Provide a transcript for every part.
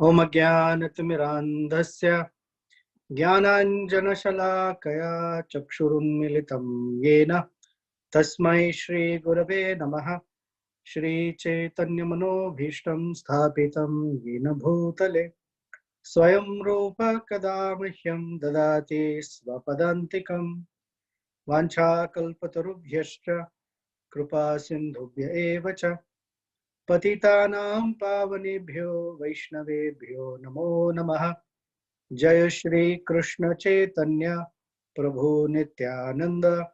Om Jnanatimirandhasya Jnananjanashalakaya Chakshurunmilitam Yena Tasmai Shri Gurave Namaha Shri Chaitanya Manobhishtam Sthapitam Yena Bhutale Swayam Rupa Kadamahyam Dadati Svapadantikam Vancha Kalpatarubhyascha Kripa Sindhubhya Evacha Patitanam Pavanebhyo Vaishnavebhyo Namo Namaha Jai Shri Krishna Chaitanya Prabhu Nityananda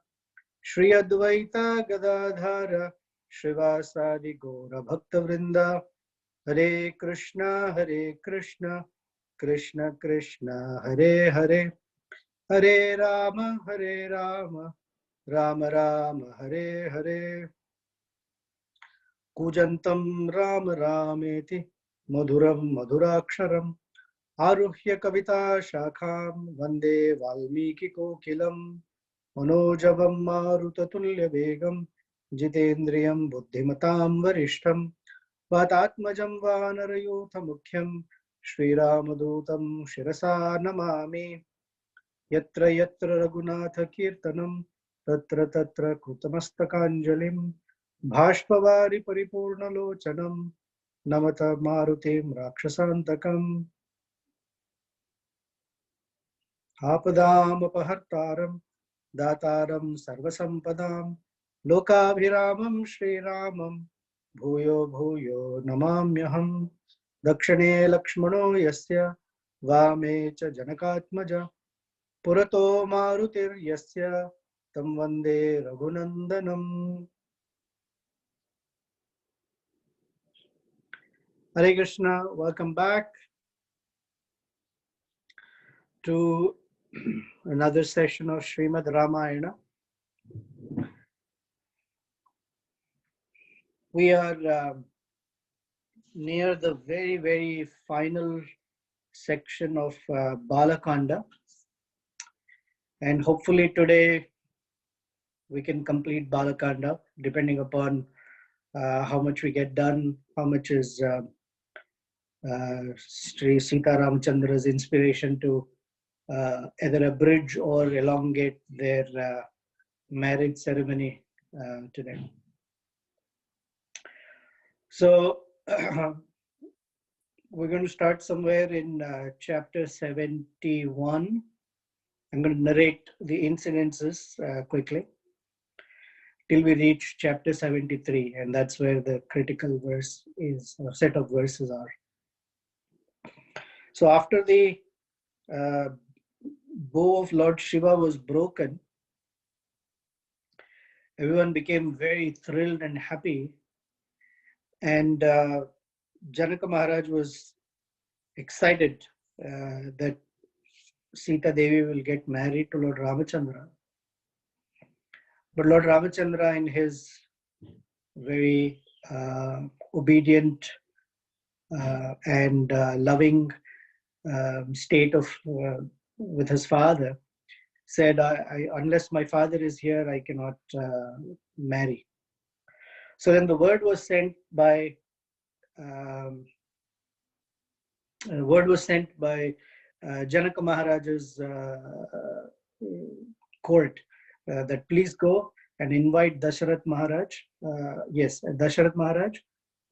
Shri Advaita Gadadhara Shivasadi Gaura Bhakta Vrinda Hare Krishna Krishna Krishna Hare Hare Hare Rama Rama Rama Hare Hare Kujantam Ram Rameti Madhuram Madhuraksharam Aruhya Kavita Shakham Vande Valmiki Kokilam Manojabam Marutatulya Begam Jitendriyam Buddhimatam Varishtam Vatatmajam Vanarayotha Mukhyam Shri Ramadutam Shirasa Namami Yatra Yatra Raghunatha Kirtanam Tatra Tatra Krutamastakanjalim Bhashpavari Paripurna Lochanam Namata Marutim Rakshasantakam Apadam Apahartaram Dataram Sarvasampadam Lokabhiramam Shri Ramam Bhuyo Bhuyo Namamyaham Dakshane Lakshmano Yasya Vame Cha Janakatmaja Purato Marutir Yasya Tam Vande Raghunandanam. Hare Krishna, welcome back to another session of Srimad Ramayana. We are near the very final section of Balakanda, and hopefully today we can complete Balakanda depending upon how much we get done, how much is Sri Sita Ramachandra's inspiration to either abridge or elongate their marriage ceremony today. So we're going to start somewhere in chapter 71. I'm going to narrate the incidences quickly till we reach chapter 73, and that's where the critical verse is, or set of verses are. So after the bow of Lord Shiva was broken, everyone became very thrilled and happy, and Janaka Maharaj was excited that Sita Devi will get married to Lord Ramachandra. But Lord Ramachandra, in his very obedient and loving state of with his father, said, unless my father is here, I cannot marry. So then the word was sent by Janaka Maharaj's court that please go and invite Dasharath Maharaj, Dasharath Maharaj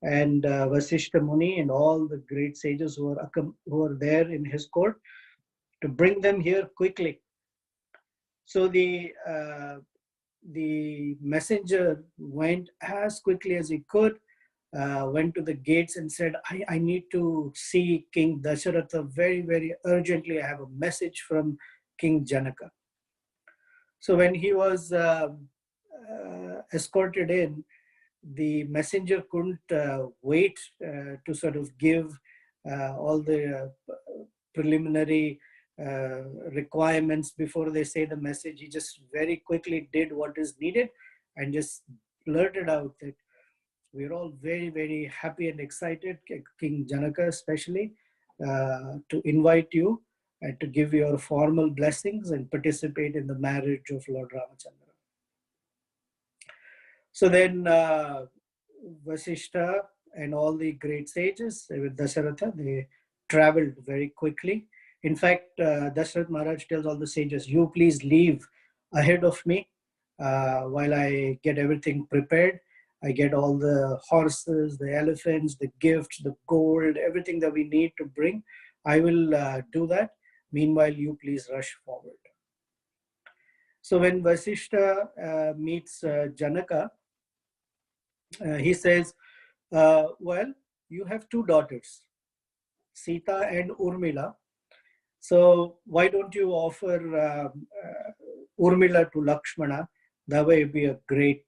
and Vasishta Muni and all the great sages who are there in his court, to bring them here quickly. So the messenger went as quickly as he could, went to the gates and said, I need to see King Dasharatha very urgently. I have a message from King Janaka. So when he was escorted in, the messenger couldn't wait to sort of give all the preliminary requirements before they say the message. He just very quickly did what is needed and just blurted out that we're all very happy and excited, King Janaka especially, to invite you and to give your formal blessings and participate in the marriage of Lord Ramachandra. So then Vasishta and all the great sages with Dasharatha, they traveled very quickly. In fact, Dashrath Maharaj tells all the sages, you please leave ahead of me while I get everything prepared. I get all the horses, the elephants, the gifts, the gold, everything that we need to bring. I will do that. Meanwhile, you please rush forward. So when Vasishta meets Janaka, he says, well, you have two daughters, Sita and Urmila. So why don't you offer Urmila to Lakshmana? That way it'd be a great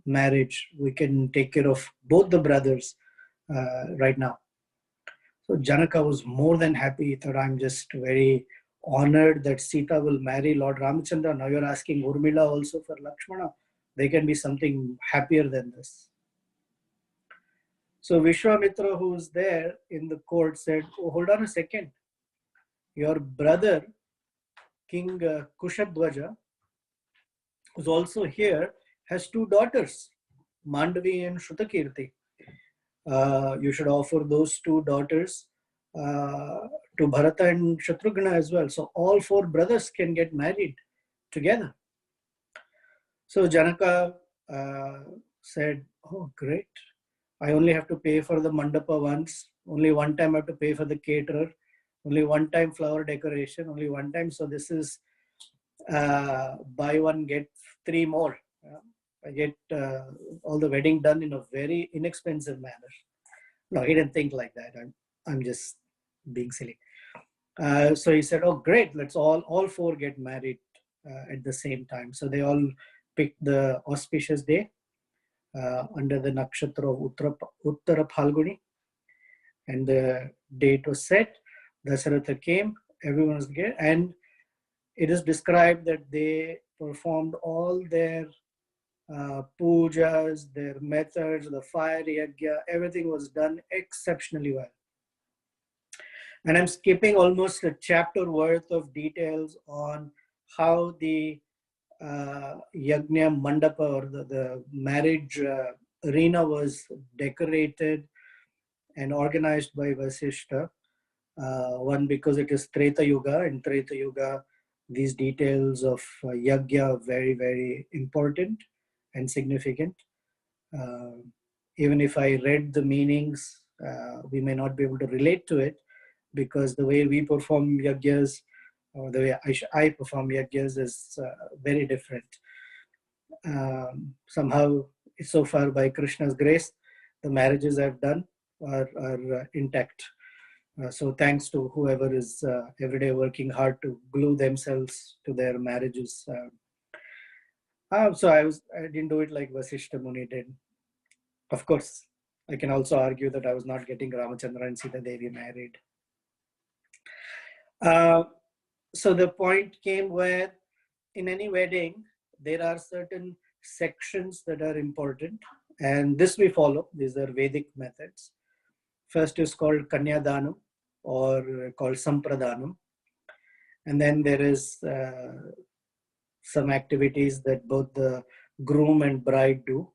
marriage. We can take care of both the brothers right now. So Janaka was more than happy. He thought, I'm just very honored that Sita will marry Lord Ramachandra. Now you're asking Urmila also for Lakshmana. There can be something happier than this. So Vishwamitra, who was there in the court, said, oh, hold on a second. Your brother, King Kushadwaja, who's also here, has two daughters, Mandavi and Shrutakirti. You should offer those two daughters to Bharata and Shatrughna as well. So all four brothers can get married together. So Janaka said, oh, great. I only have to pay for the mandapa once. Only one time I have to pay for the caterer. Only one time flower decoration. Only one time. So this is buy one, get three more. I get all the wedding done in a very inexpensive manner. No, he didn't think like that. I'm just being silly. So he said, oh, great. Let's all four get married at the same time. So they all picked the auspicious day under the nakshatra of Uttara Phalguni. And the date was set. Dasharatha came. Everyone was there. And it is described that they performed all their pujas, their methods, the fire yajna, everything was done exceptionally well. And I'm skipping almost a chapter worth of details on how the yajna mandapa or the marriage arena was decorated and organized by Vasishta. One, because it is Treta Yuga. In Treta Yuga, these details of yajna are very, very important and significant. Even if I read the meanings, we may not be able to relate to it because the way we perform yajnas or the way I perform yajnas is very different. Somehow, so far by Krishna's grace, the marriages I've done are intact. So thanks to whoever is every day working hard to glue themselves to their marriages. So I didn't do it like Vasishta Muni did. Of course, I can also argue that I was not getting Ramachandra and Sita Devi married. So the point came where in any wedding, there are certain sections that are important. And this we follow. These are Vedic methods. First is called Kanyadanam or called Sampradanam. And then there is some activities that both the groom and bride do.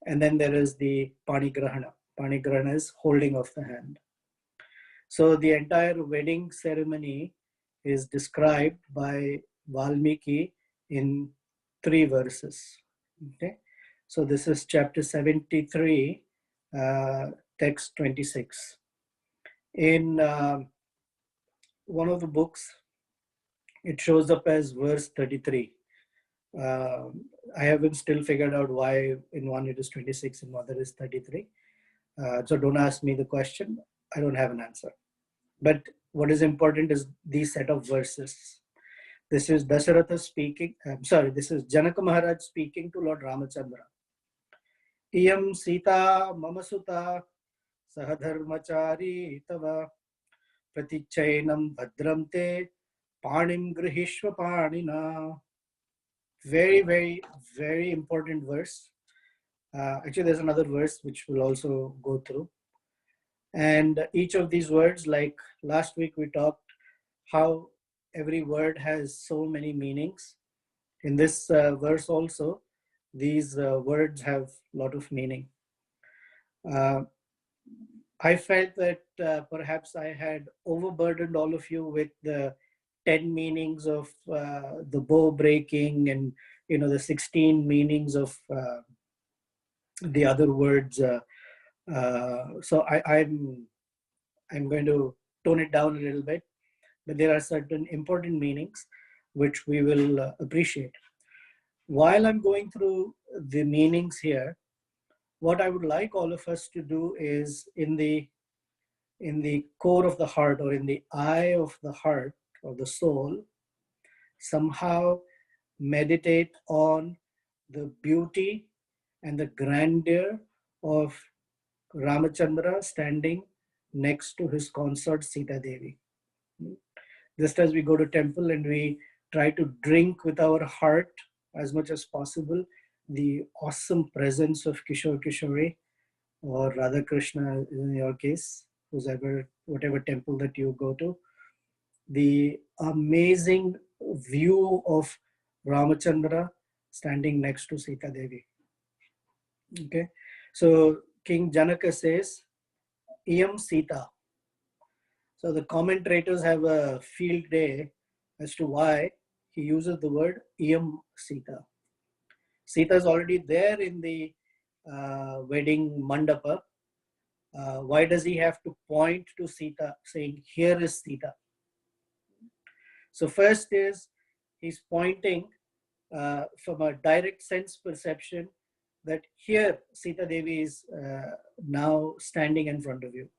And then there is the Panigrahana. Panigrahana is holding of the hand. So the entire wedding ceremony is described by Valmiki in 3 verses. Okay, so this is chapter 73, text 26. In one of the books, it shows up as verse 33. I haven't still figured out why in one it is 26 and one it is 33. So don't ask me the question. I don't have an answer. But what is important is these set of verses. This is Dasharatha speaking. This is Janaka Maharaj speaking to Lord Ramachandra. Iyam Sita Mamasuta Sahadharmachari Tava Pratichainam Bhadram Te Panim Grihishva Panina. Very, very, very important verse. Actually, there's another verse which we'll also go through. And each of these words, like last week we talked how every word has so many meanings. In this verse also, these words have a lot of meaning. I felt that perhaps I had overburdened all of you with the 10 meanings of the bow breaking, and the 16 meanings of the other words. So I'm going to tone it down a little bit, but there are certain important meanings which we will appreciate. While I'm going through the meanings here, what I would like all of us to do is in the core of the heart, or in the eye of the heart or the soul, somehow meditate on the beauty and the grandeur of Ramachandra standing next to his consort Sita Devi. Just as we go to temple and we try to drink with our heart as much as possible the awesome presence of Kishore Kishori, or Radha Krishna in your case, whatever temple that you go to, the amazing view of Ramachandra standing next to Sita Devi. Okay, so King Janaka says, Iyam Sita. So the commentators have a field day as to why he uses the word Iyam Sita. Sita is already there in the wedding mandapa. Why does he have to point to Sita, saying, here is Sita? So first is, he's pointing from a direct sense perception that here Sita Devi is now standing in front of you.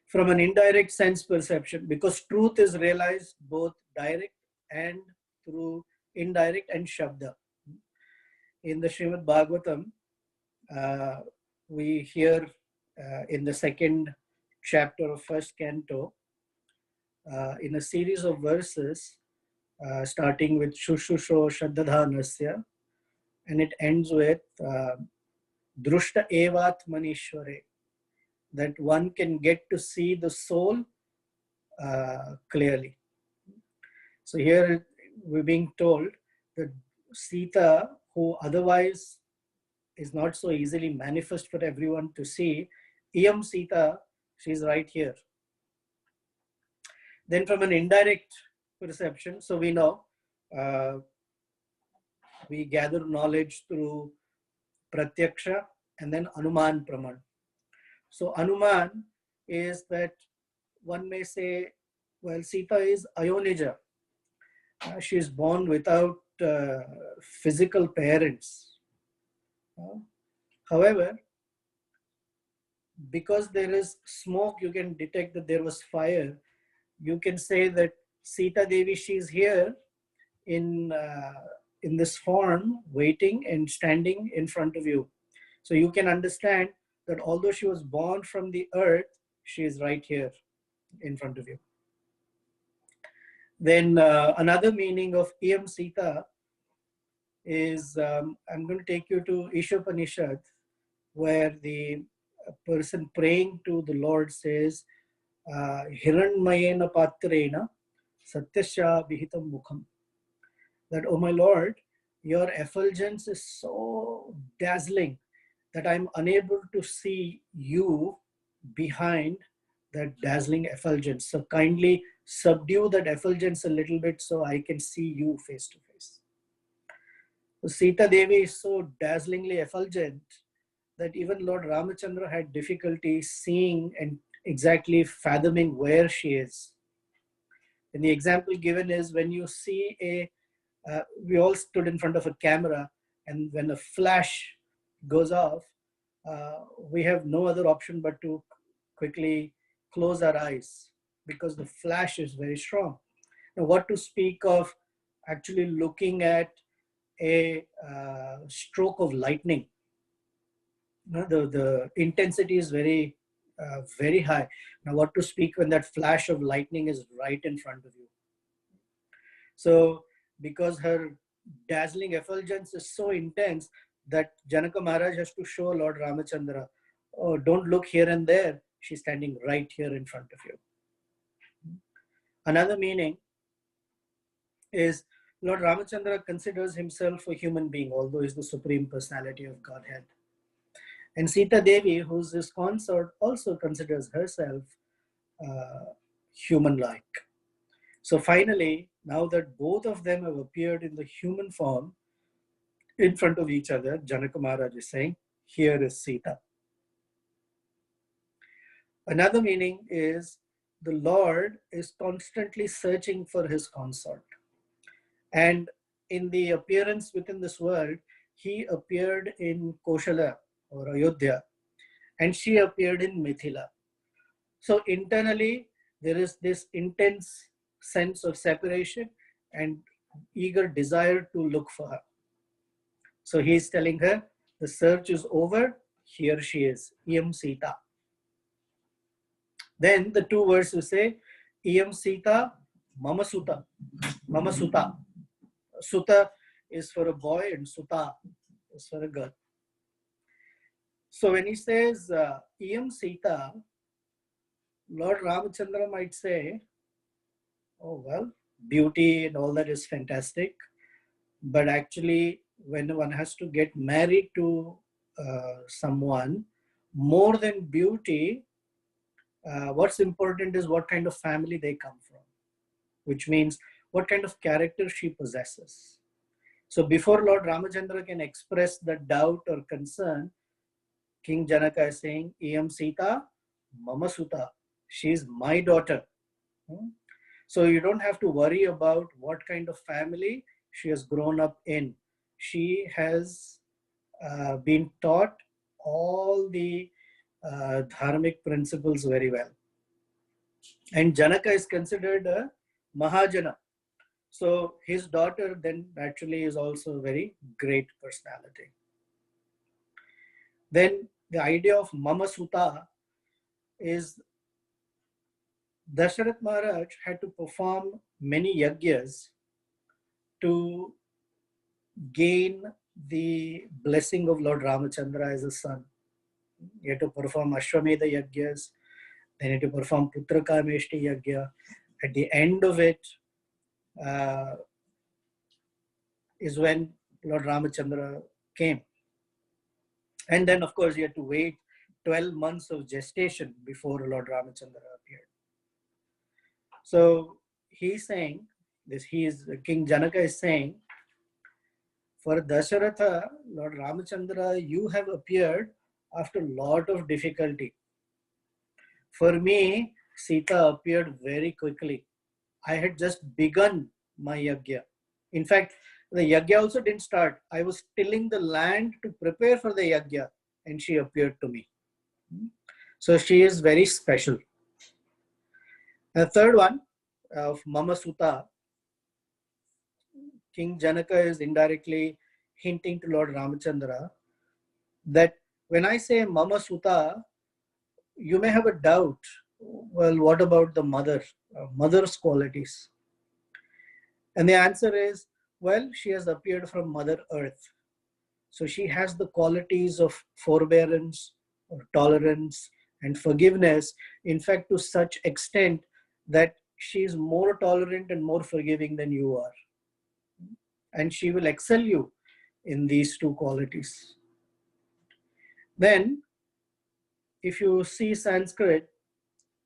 From an indirect sense perception, because truth is realized both direct and through indirect and Shabda. In the Srimad Bhagavatam, we hear in the second chapter of first canto, in a series of verses, starting with Shushusho Shaddadhanasya, and it ends with Drushta Evat Manishware, that one can get to see the soul clearly. So here we're being told that Sita, who otherwise is not so easily manifest for everyone to see, Iyam Sita, she's right here. Then from an indirect perception, so we know, we gather knowledge through Pratyaksha and then Anuman Praman. So Anuman is that one may say, well, Sita is Ayonija. She is born without physical parents. However, because there is smoke, you can detect that there was fire. You can say that Sita Devi, she is here in this form, waiting and standing in front of you. So you can understand that although she was born from the earth, she is right here in front of you. Then another meaning of Iyam Sita is, I'm going to take you to Ishopanishad, where the person praying to the Lord says, Hiranmayena Patrena Satyasya Vihitam Mukham. That, oh my Lord, your effulgence is so dazzling that I'm unable to see you behind that dazzling effulgence. So kindly subdue that effulgence a little bit so I can see you face to face. So Sita Devi is so dazzlingly effulgent that even Lord Ramachandra had difficulty seeing and exactly fathoming where she is. And the example given is when you see we all stood in front of a camera, and when a flash goes off, we have no other option but to quickly close our eyes because the flash is very strong. Now, what to speak of actually looking at a stroke of lightning? The intensity is very, very high. Now, what to speak when that flash of lightning is right in front of you? So, because her dazzling effulgence is so intense that Janaka Maharaj has to show Lord Ramachandra, oh, don't look here and there. She's standing right here in front of you. Another meaning is Lord Ramachandra considers himself a human being, although he's the Supreme Personality of Godhead. And Sita Devi, who's his consort, also considers herself human-like. So finally, now that both of them have appeared in the human form in front of each other, Janaka Maharaj is saying, here is Sita. Another meaning is the Lord is constantly searching for his consort. And in the appearance within this world, he appeared in Koshala or Ayodhya, and she appeared in Mithila. So internally, there is this intense sense of separation and eager desire to look for her. So he is telling her, the search is over, here she is, Iyam Sita. Then the two verses say, Iyam Sita, Mama Suta. Mama Suta. Suta is for a boy and Suta is for a girl. So when he says, Iyam Sita, Lord Ramachandra might say, oh, well, beauty and all that is fantastic. But actually, when one has to get married to someone, more than beauty, what's important is what kind of family they come from, which means what kind of character she possesses. So before Lord Ramachandra can express the doubt or concern, King Janaka is saying, Iyam Sita, Mama Suta. She is my daughter. So you don't have to worry about what kind of family she has grown up in. She has been taught all the dharmic principles very well. And Janaka is considered a Mahajana. So his daughter then naturally is also a very great personality. Then the idea of Mama Suta is Dasharath Maharaj had to perform many yagyas to gain the blessing of Lord Ramachandra as a son. He had to perform Ashwamedha yagyas, then he had to perform Putra Kameshti yagya. At the end of it is when Lord Ramachandra came. And then, of course, he had to wait 12 months of gestation before Lord Ramachandra appeared. So he's saying, King Janaka is saying, for Dasharatha, Lord Ramachandra, you have appeared after a lot of difficulty. For me, Sita appeared very quickly. I had just begun my yagya. In fact, the yagya also didn't start. I was tilling the land to prepare for the yagya, and she appeared to me. So she is very special. The third one of Mama Suta, King Janaka is indirectly hinting to Lord Ramachandra that when I say Mama Suta, you may have a doubt. Well, what about the mother's qualities? And the answer is, well, she has appeared from Mother Earth. So she has the qualities of forbearance or tolerance and forgiveness, in fact, to such extent that she is more tolerant and more forgiving than you are. And she will excel you in these two qualities. Then, if you see Sanskrit,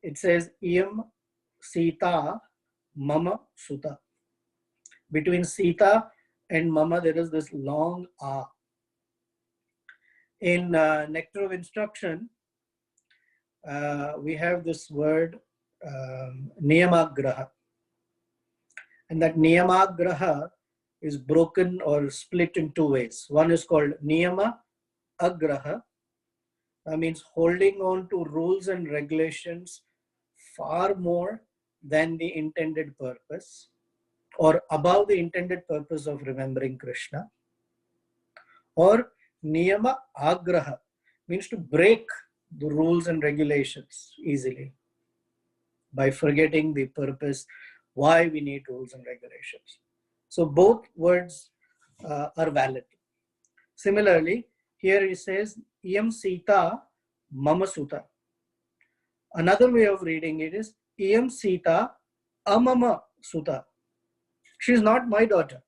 it says, Iyam Sita Mama Suta. Between Sita and Mama, there is this long A. In Nectar of Instruction, we have this word Niyamagraha. And that Niyamagraha is broken or split in two ways. One is called Niyama Agraha. That means holding on to rules and regulations far more than the intended purpose, or above the intended purpose of remembering Krishna. Or Niyama Agraha means to break the rules and regulations easily by forgetting the purpose, why we need rules and regulations. So both words are valid. Similarly, here he says, Iyam Sita Mama Suta. Another way of reading it is, Iyam Sita Amama Suta. She is not my daughter.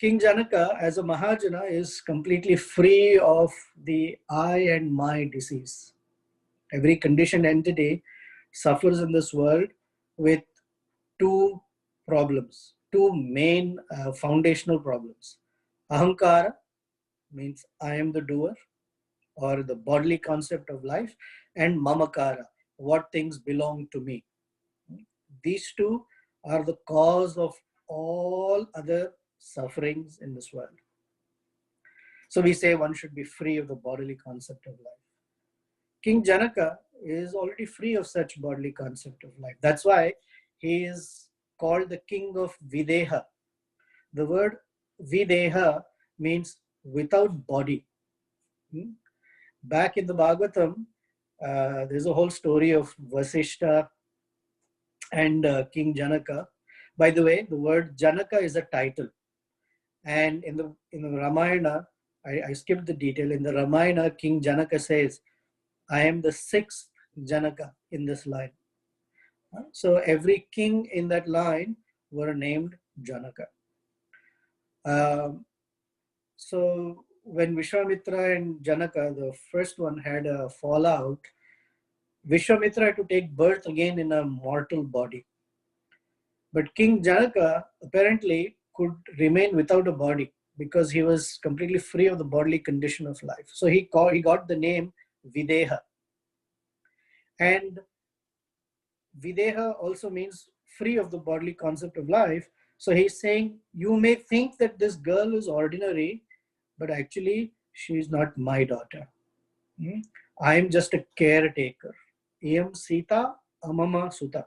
King Janaka, as a Mahajana, is completely free of the I and my disease. Every conditioned entity suffers in this world with two problems, two main foundational problems. Ahankara means I am the doer, or the bodily concept of life, and Mamakara, what things belong to me. These two are the cause of all other sufferings in this world. So we say one should be free of the bodily concept of life. King Janaka is already free of such bodily concept of life. That's why he is called the king of Videha. The word Videha means without body. Back in the Bhagavatam, there's a whole story of Vasishta and King Janaka. By the way, the word Janaka is a title. And in the Ramayana, I skipped the detail. In the Ramayana, King Janaka says, I am the sixth Janaka in this line. So every king in that line were named Janaka. So when Vishwamitra and Janaka, the first one, had a fallout, Vishwamitra had to take birth again in a mortal body. But King Janaka apparently could remain without a body because he was completely free of the bodily condition of life. So he got the name Videha. And Videha also means free of the bodily concept of life. So he's saying, you may think that this girl is ordinary, but actually she is not my daughter. I am just a caretaker. Iyam Sita Amama Suta.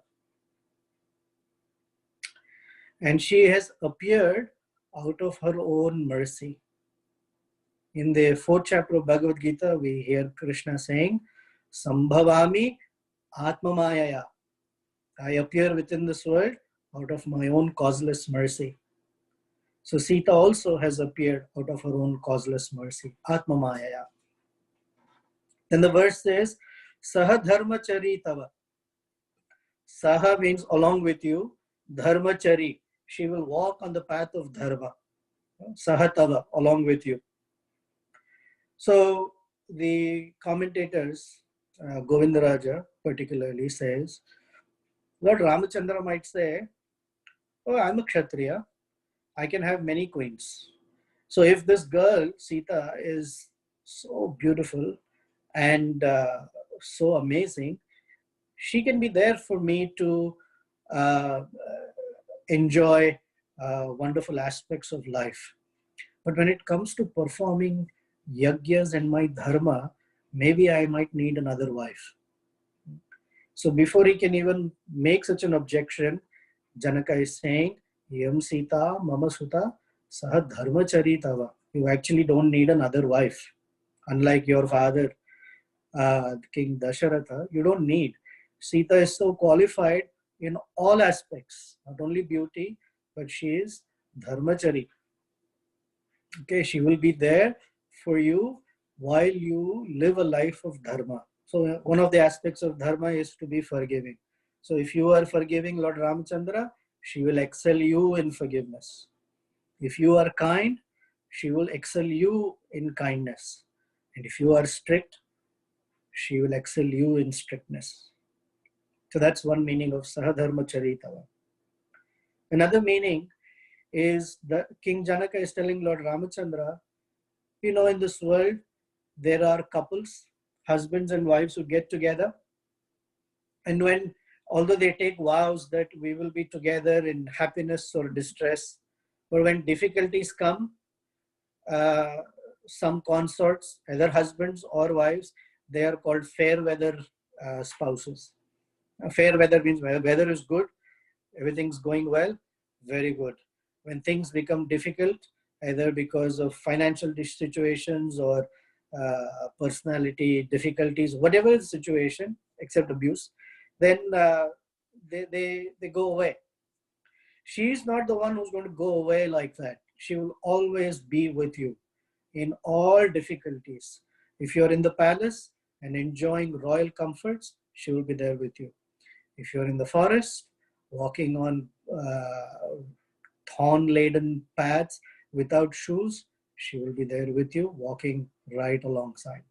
And she has appeared out of her own mercy. In the fourth chapter of Bhagavad Gita, we hear Krishna saying, Sambhavami Atmamayaya. I appear within this world out of my own causeless mercy. So Sita also has appeared out of her own causeless mercy. Atmamayaya. Then the verse says, Saha Dharmachari Tava. Saha means along with you. Dharmachari. She will walk on the path of Dharma. Sahatava, along with you. So the commentators, Govindaraja particularly says, Lord Ramachandra might say, oh, I'm a Kshatriya. I can have many queens. So if this girl, Sita, is so beautiful and so amazing, she can be there for me to enjoy wonderful aspects of life. But when it comes to performing yagyas and my dharma, maybe I might need another wife. So before he can even make such an objection, Janaka is saying, Yam Sita Mama Suta Saha Dharmachari Tava. You actually don't need another wife. Unlike your father, King Dasharatha, you don't need. Sita is so qualified in all aspects, not only beauty, but she is Dharmachari. Okay, she will be there for you while you live a life of dharma. So one of the aspects of dharma is to be forgiving. So if you are forgiving Lord Ramachandra, she will excel you in forgiveness. If you are kind, she will excel you in kindness. And if you are strict, she will excel you in strictness. So that's one meaning of Sahadharma Charitava. Another meaning is that King Janaka is telling Lord Ramachandra, in this world, there are couples, husbands and wives who get together. And although they take vows that we will be together in happiness or distress, but when difficulties come, some consorts, either husbands or wives, they are called fair weather spouses. Fair weather means weather is good, everything's going well, very good. When things become difficult, either because of financial situations or personality difficulties, whatever the situation, except abuse, then they go away. She is not the one who's going to go away like that. She will always be with you in all difficulties. If you're in the palace and enjoying royal comforts, she will be there with you. If you're in the forest, walking on thorn-laden paths without shoes, she will be there with you, walking right alongside.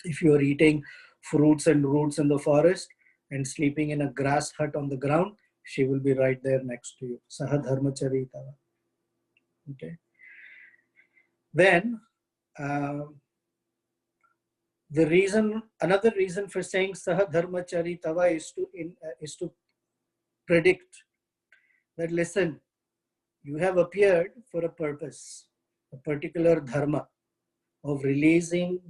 If you are eating fruits and roots in the forest and sleeping in a grass hut on the ground, she will be right there next to you. Saha dharmachari tava. Okay. Then another reason for saying Saha dharmachari tava is to predict that, listen, you have appeared for a purpose, a particular dharma of releasing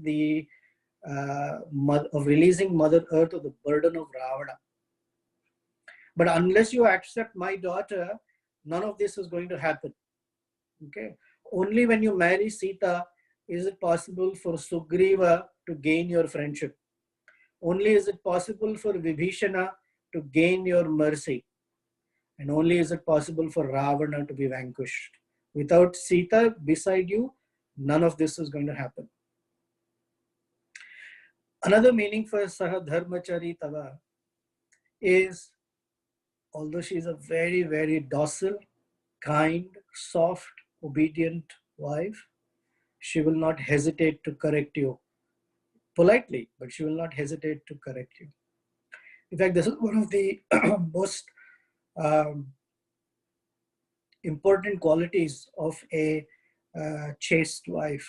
Mother Earth of the burden of Ravana. But unless you accept my daughter, none of this is going to happen. Okay. Only when you marry Sita is it possible for Sugriva to gain your friendship. Only is it possible for Vibhishana to gain your mercy. And only is it possible for Ravana to be vanquished. Without Sita beside you, none of this is going to happen. Another meaning for Saha Dharmachari Tava is, although she is a very, very docile, kind, soft, obedient wife, she will not hesitate to correct you politely, but she will not hesitate to correct you. In fact, this is one of the most important qualities of a chaste wife,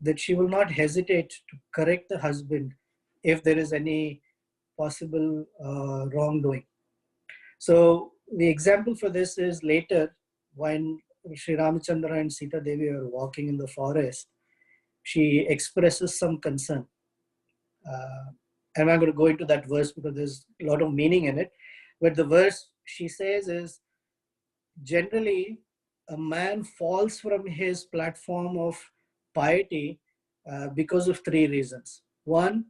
that she will not hesitate to correct the husband if there is any possible wrongdoing. So the example for this is later when Sri Ramachandra and Sita Devi are walking in the forest, she expresses some concern. I'm not going to go into that verse because there's a lot of meaning in it. But the verse she says is, generally, a man falls from his platform of piety because of three reasons. One,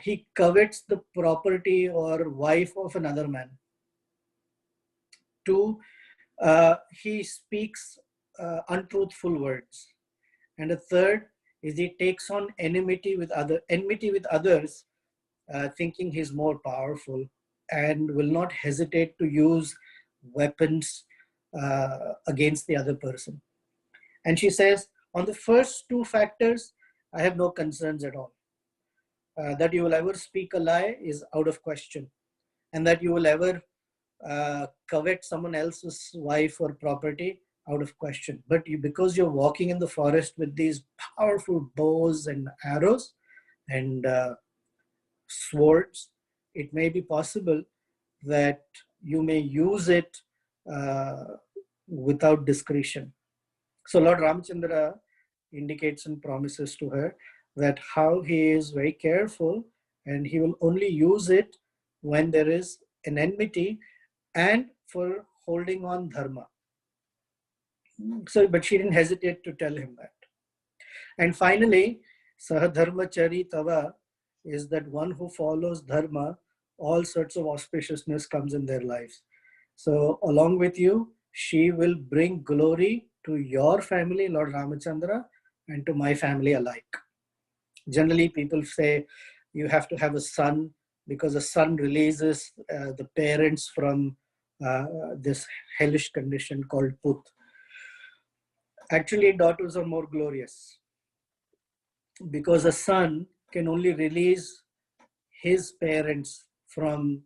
he covets the property or wife of another man. Two, he speaks untruthful words. And the third is he takes on enmity with others, thinking he's more powerful, and will not hesitate to use weapons against the other person. And she says, on the first two factors, I have no concerns at all. That you will ever speak a lie is out of question. And that you will ever covet someone else's wife or property, out of question. But because you're walking in the forest with these powerful bows and arrows and swords, it may be possible that you may use it without discretion. So Lord Ramachandra indicates and promises to her that how he is very careful and he will only use it when there is an enmity and for holding on dharma. So, but she didn't hesitate to tell him that. And finally, Sahadharmachari Tava is that one who follows dharma, all sorts of auspiciousness comes in their lives. So along with you, she will bring glory to your family, Lord Ramachandra, and to my family alike. Generally, people say you have to have a son because a son releases the parents from this hellish condition called put. Actually, daughters are more glorious because a son can only release his parents from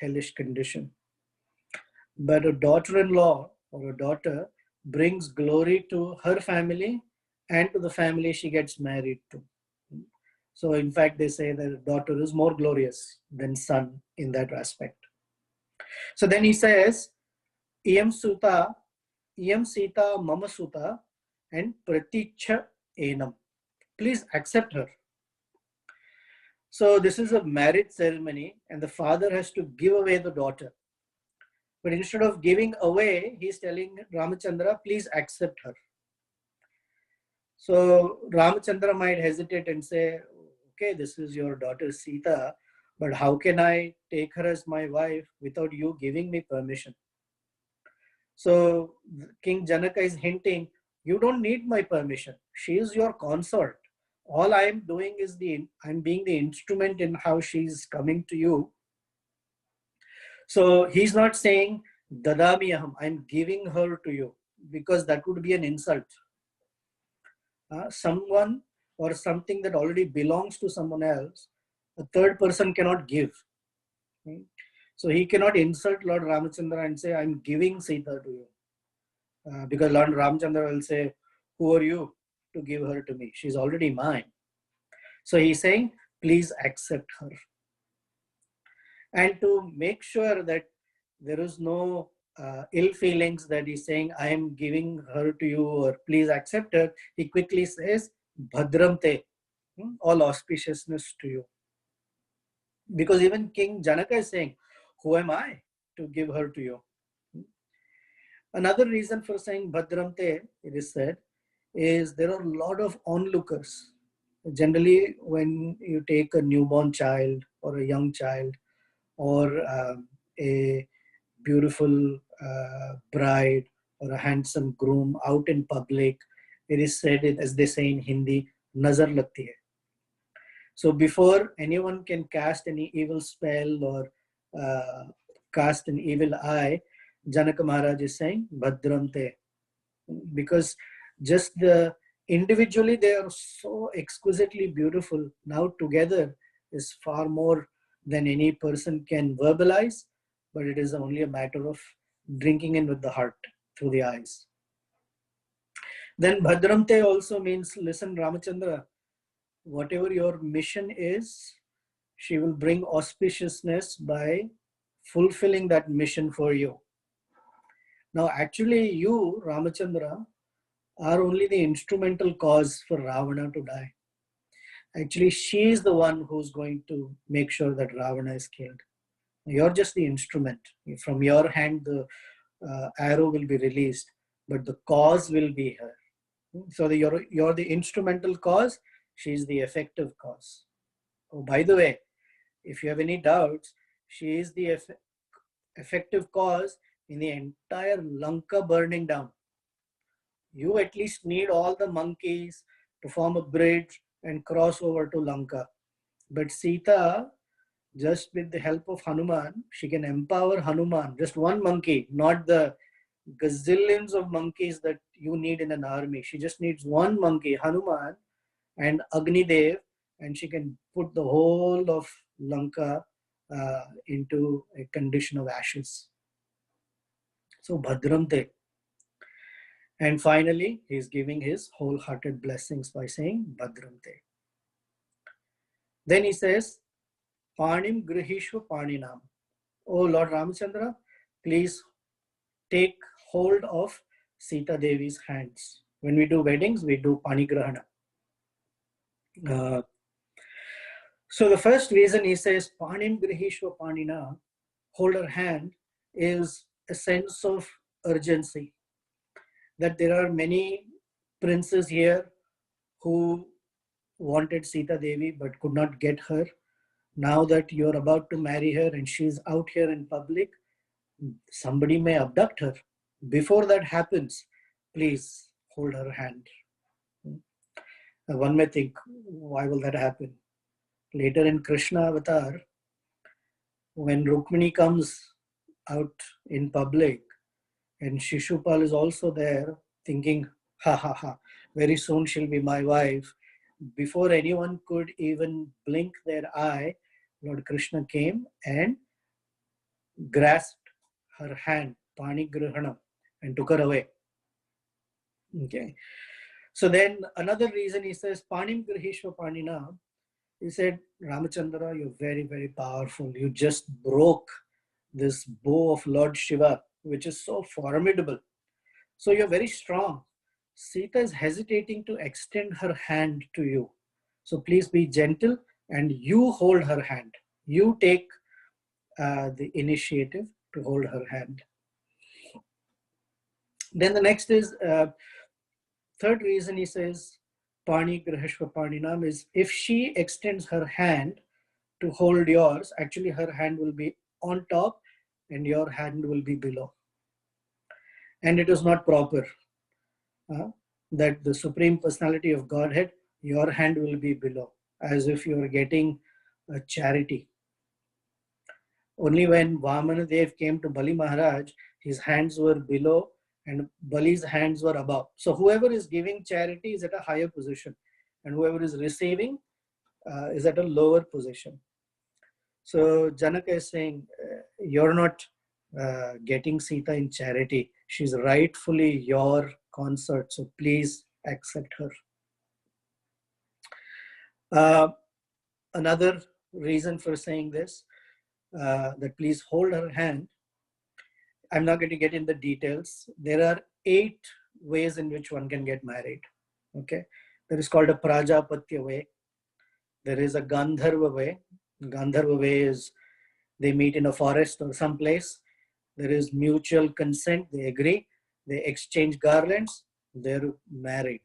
hellish condition. But a daughter-in-law or a daughter brings glory to her family and to the family she gets married to. So in fact, they say that a daughter is more glorious than son in that aspect. So then he says, Iyam Sita Mama Suta and Praticha Enam. Please accept her. So this is a marriage ceremony and the father has to give away the daughter. But instead of giving away, he's telling Ramachandra, please accept her. So Ramachandra might hesitate and say, okay, this is your daughter Sita, but how can I take her as my wife without you giving me permission? So King Janaka is hinting, you don't need my permission. She is your consort. All I am doing is I'm being the instrument in how she's coming to you. So he's not saying Dadamiyaham, I'm giving her to you, because that would be an insult. Someone or something that already belongs to someone else, a third person cannot give. So he cannot insult Lord Ramachandra and say, I'm giving Sita to you. Because Lord Ramachandra will say, who are you to give her to me? She's already mine. So he's saying, please accept her. And to make sure that there is no ill feelings, that he's saying, I am giving her to you, or please accept her, he quickly says, Bhadram te, all auspiciousness to you. Because even King Janaka is saying, who am I to give her to you? Another reason for saying Bhadram te, it is said, is there are a lot of onlookers. Generally, when you take a newborn child or a young child, or a beautiful bride or a handsome groom out in public, it is said, as they say in Hindi, nazar lagti hai. So before anyone can cast any evil spell or cast an evil eye, Janaka Maharaj is saying Bhadram te, because just the individually they are so exquisitely beautiful. Now together is far more than any person can verbalize, but it is only a matter of drinking in with the heart through the eyes. Then Bhadramte also means, listen, Ramachandra, whatever your mission is, she will bring auspiciousness by fulfilling that mission for you. Now, actually, you, Ramachandra, are only the instrumental cause for Ravana to die. Actually, she is the one who's going to make sure that Ravana is killed. You're just the instrument. From your hand, the arrow will be released, but the cause will be her. So you're the instrumental cause, she's the effective cause. Oh, by the way, if you have any doubts, she is the effective cause in the entire Lanka burning down. You at least need all the monkeys to form a bridge and cross over to Lanka. But Sita, just with the help of Hanuman, she can empower Hanuman, just one monkey, not the gazillions of monkeys that you need in an army. She just needs one monkey, Hanuman, and Agni Dev, and she can put the whole of Lanka into a condition of ashes. So Bhadramte. And finally, he's giving his wholehearted blessings by saying Bhadramte. Then he says, Panim Grihishwa Paninam. Oh Lord Ramachandra, please take hold of Sita Devi's hands. When we do weddings, we do Panigrahana. So the first reason he says Panim Grihishwa Panina, hold her hand, is a sense of urgency. That there are many princes here who wanted Sita Devi but could not get her. Now that you're about to marry her and she's out here in public, somebody may abduct her. Before that happens, please hold her hand. One may think, why will that happen? Later in Krishna Avatar, when Rukmini comes out in public and Shishupal is also there thinking, ha ha ha, very soon she'll be my wife. Before anyone could even blink their eye, Lord Krishna came and grasped her hand, Pani Grihana, and took her away. Okay. So then another reason he says, Panim Grihishwa Panina, he said, Ramachandra, you're very, very powerful. You just broke this bow of Lord Shiva, which is so formidable. So you're very strong. Sita is hesitating to extend her hand to you. So please be gentle and you hold her hand. You take the initiative to hold her hand. Then the next is, third reason he says, Pani Grihishva Paninam, is if she extends her hand to hold yours, actually her hand will be on top and your hand will be below. And it is not proper that the Supreme Personality of Godhead, your hand will be below, as if you are getting a charity. Only when Vamanadev came to Bali Maharaj, his hands were below and Bali's hands were above. So whoever is giving charity is at a higher position, and whoever is receiving is at a lower position. So Janaka is saying, you're not getting Sita in charity. She's rightfully your consort, so please accept her. Another reason for saying this, that please hold her hand. I'm not going to get in the details. There are 8 ways in which one can get married. Okay, there is called a Prajapatya way. There is a Gandharva way. Gandharva way is they meet in a forest or someplace. There is mutual consent. They agree. They exchange garlands. They're married.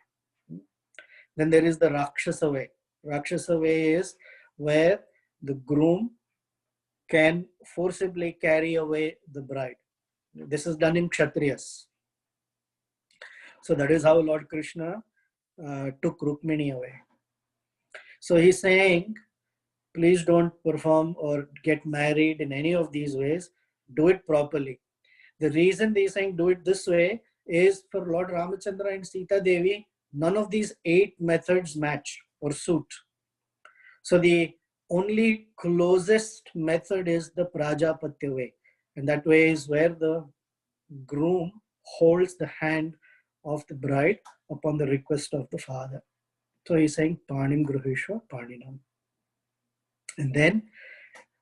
Then there is the Rakshasa way. Rakshasa way is where the groom can forcibly carry away the bride. This is done in Kshatriyas. So that is how Lord Krishna took Rukmini away. So he's saying, please don't perform or get married in any of these ways. Do it properly. The reason they're saying do it this way is for Lord Ramachandra and Sita Devi, none of these 8 methods match or suit. So the only closest method is the Prajapatya way. And that way is where the groom holds the hand of the bride upon the request of the father. So he's saying, Panim Gruhishwa Paninam. And then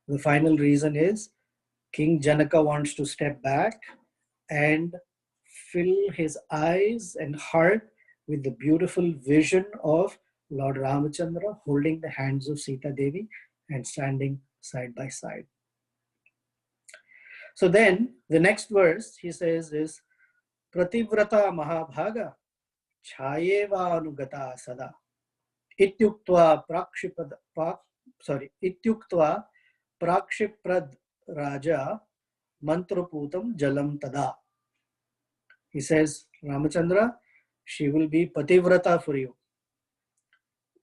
the final reason is King Janaka wants to step back and fill his eyes and heart with the beautiful vision of Lord Ramachandra holding the hands of Sita Devi and standing side by side. So then the next verse he says is Prativrata Mahabhaga Chayeva Anugata Sada Ityuktva Prakshiprad Raja Mantraputam Jalam Tada. He says, Ramachandra, she will be Pativrata for you.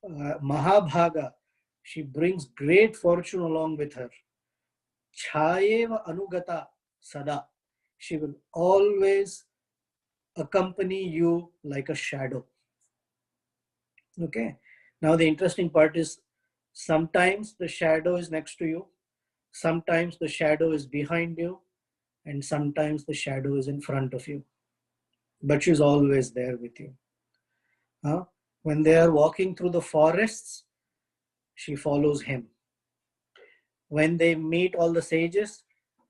Mahabhaga, she brings great fortune along with her. Chayeva Anugata Sada, she will always accompany you like a shadow. Okay. Now the interesting part is sometimes the shadow is next to you, sometimes the shadow is behind you, and sometimes the shadow is in front of you. But she's always there with you. When they are walking through the forests, she follows him. When they meet all the sages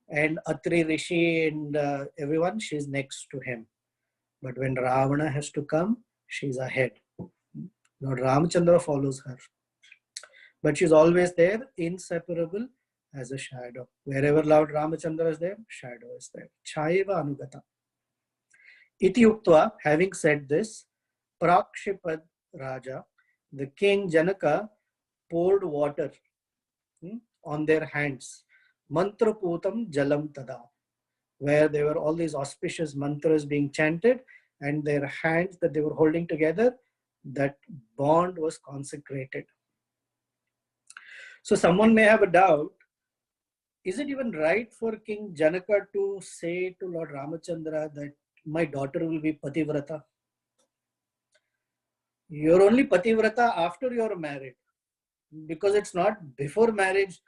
and Atri Rishi and everyone, she's next to him. But when Ravana has to come, she's ahead. Lord Ramachandra follows her. But she's always there, inseparable as a shadow. Wherever Lord Ramachandra is there, shadow is there. Chayeva Anugata. Iti Uktva, having said this, Prakshipad Raja, the king Janaka, poured water on their hands. Mantraputam Jalam Tada, where there were all these auspicious mantras being chanted, and their hands that they were holding together, that bond was consecrated. So someone may have a doubt, is it even right for King Janaka to say to Lord Ramachandra that my daughter will be Pativrata? You're only Pativrata after you're married, because it's not before marriage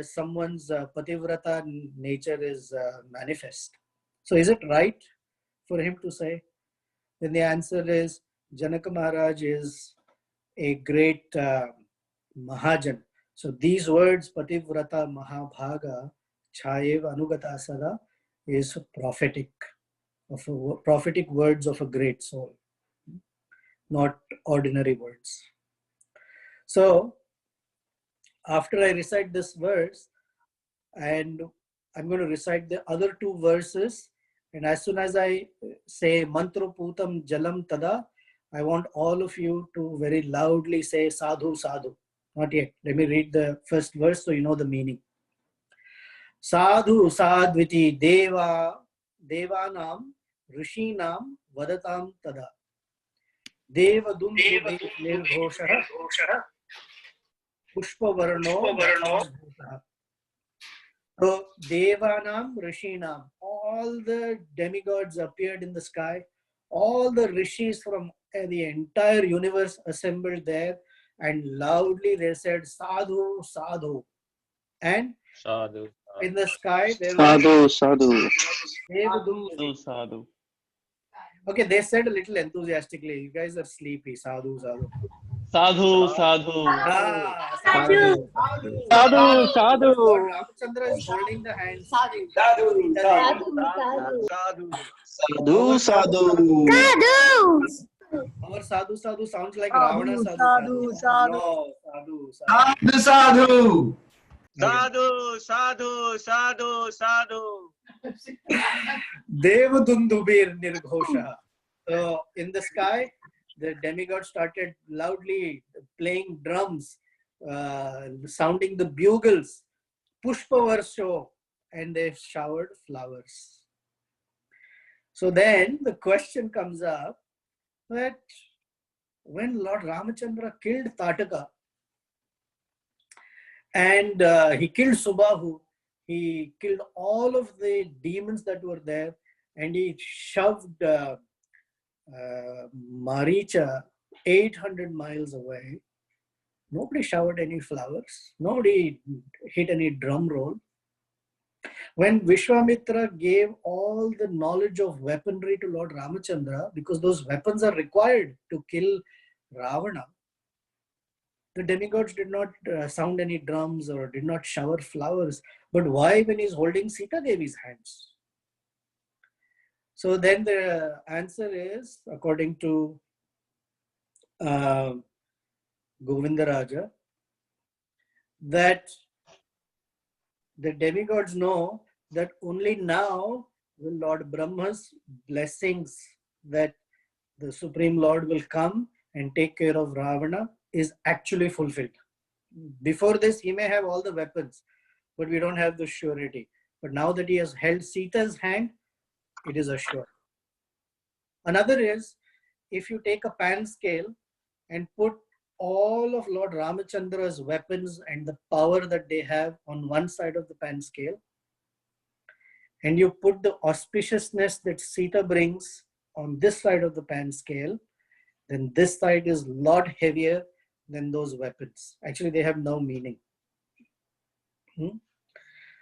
someone's Pativrata nature is manifest. So is it right for him to say? Then the answer is Janaka Maharaj is a great Mahajan. So these words, Pativrata Mahabhaga Chayeva Anugata Sada, is prophetic words of a great soul, not ordinary words. So after I recite this verse, and I'm going to recite the other 2 verses, and as soon as I say Mantra Putam Jalam Tada, I want all of you to very loudly say Sadhu Sadhu. Not yet. Let me read the first verse so you know the meaning. Sadhu Sadviti Deva Devanam Rishinam Vadatam Tada Deva Dumbu Nirghosha Pushpavarno. So Devanam, Rishinam, all the demigods appeared in the sky. All the rishis from the entire universe assembled there, and loudly they said, Sadhu, Sadhu. And Sadhu, in the sky there was Sadhu, sadhu. Devadundu. sadhu. Okay, they said a little enthusiastically. You guys are sleepy. Sadhu, Sadhu. Sadhu, sadhu. Ah, Sadhu. Sadhu, Sadhu. Sadhu, sadhu. Lord Ramachandra is holding the hands of Sadhu, Sita sadhu, Devi. sadhu. Sadhu, sadhu. Our Sadhu Sadhu sounds like Sadhu, Ravana Sadhu sadhu, Sadhu. sadhu. No, Sadhu Sadhu. Sadhu, sadhu. Sadhu, sadhu, sadhu, sadhu. Devadundubir Nirghosha. So in the sky, the demigod started loudly playing drums, sounding the bugles, Pushpavarsho, and they showered flowers. So then the question comes up that when Lord Ramachandra killed Tataka and he killed Subahu, he killed all of the demons that were there, and he shoved Maricha 800 miles away. Nobody showered any flowers. Nobody hit any drum roll. When Vishwamitra gave all the knowledge of weaponry to Lord Ramachandra, because those weapons are required to kill Ravana, the demigods did not sound any drums or did not shower flowers. But why when he's holding Sita Devi's hands? So then the answer is, according to Govindaraja, that the demigods know that only now will Lord Brahma's blessings that the Supreme Lord will come and take care of Ravana is actually fulfilled. Before this, he may have all the weapons, but we don't have the surety. But now that he has held Sita's hand, it is assured. Another is, if you take a pan scale and put all of Lord Ramachandra's weapons and the power that they have on one side of the pan scale, and you put the auspiciousness that Sita brings on this side of the pan scale, then this side is a lot heavier than those weapons. Actually, they have no meaning.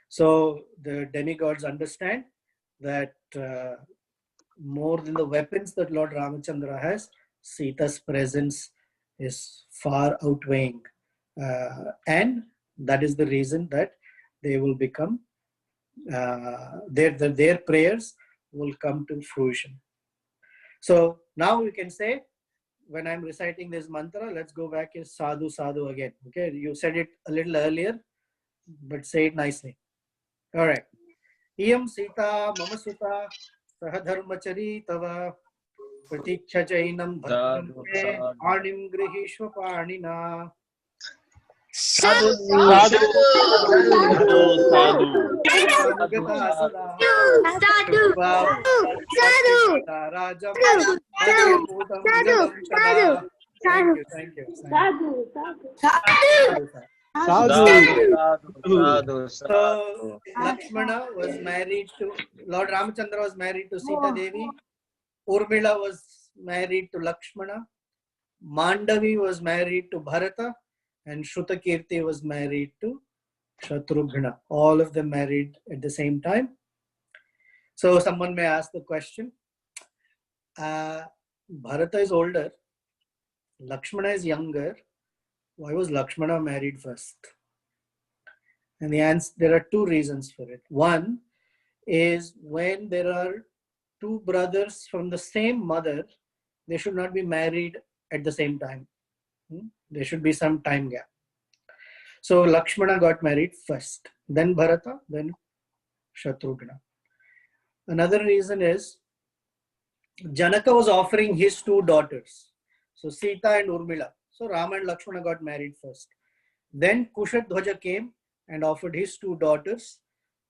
So the demigods understand that more than the weapons that Lord Ramachandra has, Sita's presence is far outweighing. And that is the reason that they will become, their prayers will come to fruition. So now we can say, when I'm reciting this mantra, let's go back as Sadhu Sadhu again. Okay, you said it a little earlier, but say it nicely. All right. Iyam Sita Mama Suta Sahadharmachari Tava Pratikchajainam Bhadramte Anim Grihishva Panina. Sadhu, Sadhu, sadhu. Thank you. sadhu. So Lakshmana was married to Lord Ramachandra was married to Sita Devi. Urmila was married to Lakshmana. Mandavi was married to Bharata, and Shrutakirti was married to Shatrughna. All of them married at the same time. So someone may ask the question, Bharata is older, Lakshmana is younger. Why was Lakshmana married first? And the answer, there are two reasons for it. One is when there are two brothers from the same mother, they should not be married at the same time. There should be some time gap. So Lakshmana got married first, then Bharata, then Shatrughna. Another reason is Janaka was offering his two daughters, so Sita and Urmila. So Rama and Lakshmana got married first. Then Kushathwaja came and offered his two daughters,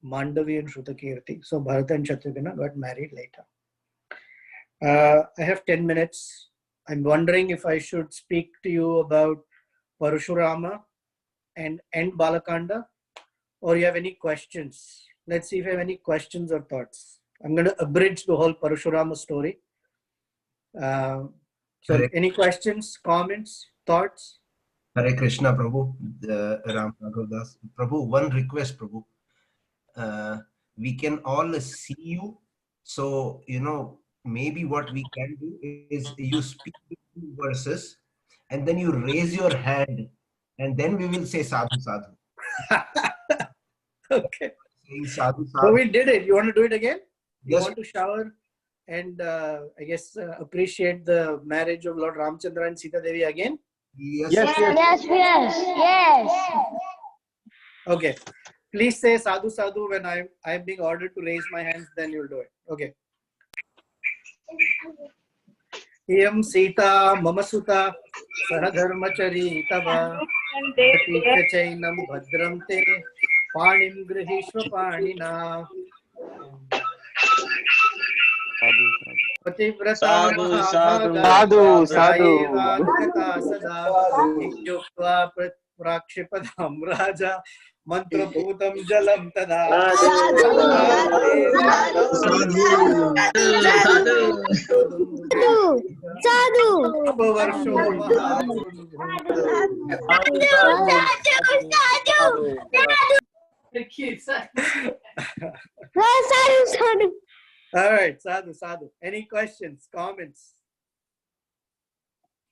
Mandavi and Shrutakirti. So Bharata and Shatrughna got married later. I have 10 minutes. I'm wondering if I should speak to you about Parashurama and end Balakanda, or you have any questions. Let's see if you have any questions or thoughts. I'm going to abridge the whole Parashurama story. So any questions, comments, thoughts? Hare Krishna, Prabhu. Ram Raghavdas. Prabhu, one request, Prabhu. We can all see you. So, maybe what we can do is you speak the two verses and then you raise your hand and then we will say sadhu, sadhu. Okay. Saying sadhu, So sadhu. we did it. You want to do it again? You Yes. want to shower and I guess appreciate the marriage of Lord Ramchandra and Sita Devi again? Yes. Yes. Okay. Please say sadhu sadhu when I'm being ordered to raise my hands, then you'll do it. Okay. Iyam Sita mama suta saradharmachari tava chainam bhadram te panim grihishva panina pativrata Sadhu, sadhu. Sadhu, sadhu. Jayevadgata sada ityuktva prakshipadam raja mantrabhutam jalam tada Sadhu. अपवर्षो All right, sadhu, sadhu. Any questions, comments?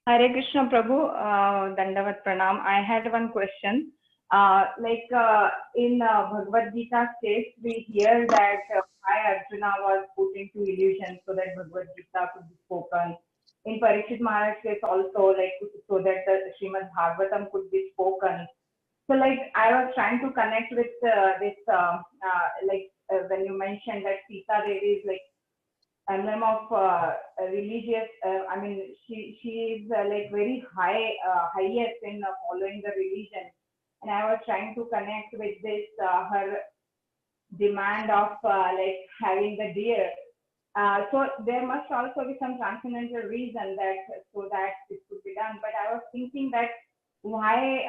Hare Krishna Prabhu, Dandavat Pranam. I had one question. In Bhagavad Gita case, we hear that why Arjuna was put into illusion so that Bhagavad Gita could be spoken. In Parikshit Maharaj case also, so that the Srimad Bhagavatam could be spoken. So I was trying to connect with this, when you mentioned that Sita Devi is emblem of religious, she is very highest in following the religion. And I was trying to connect with this, her demand of having the deer. So there must also be some transcendental reason so that it could be done. But I was thinking that why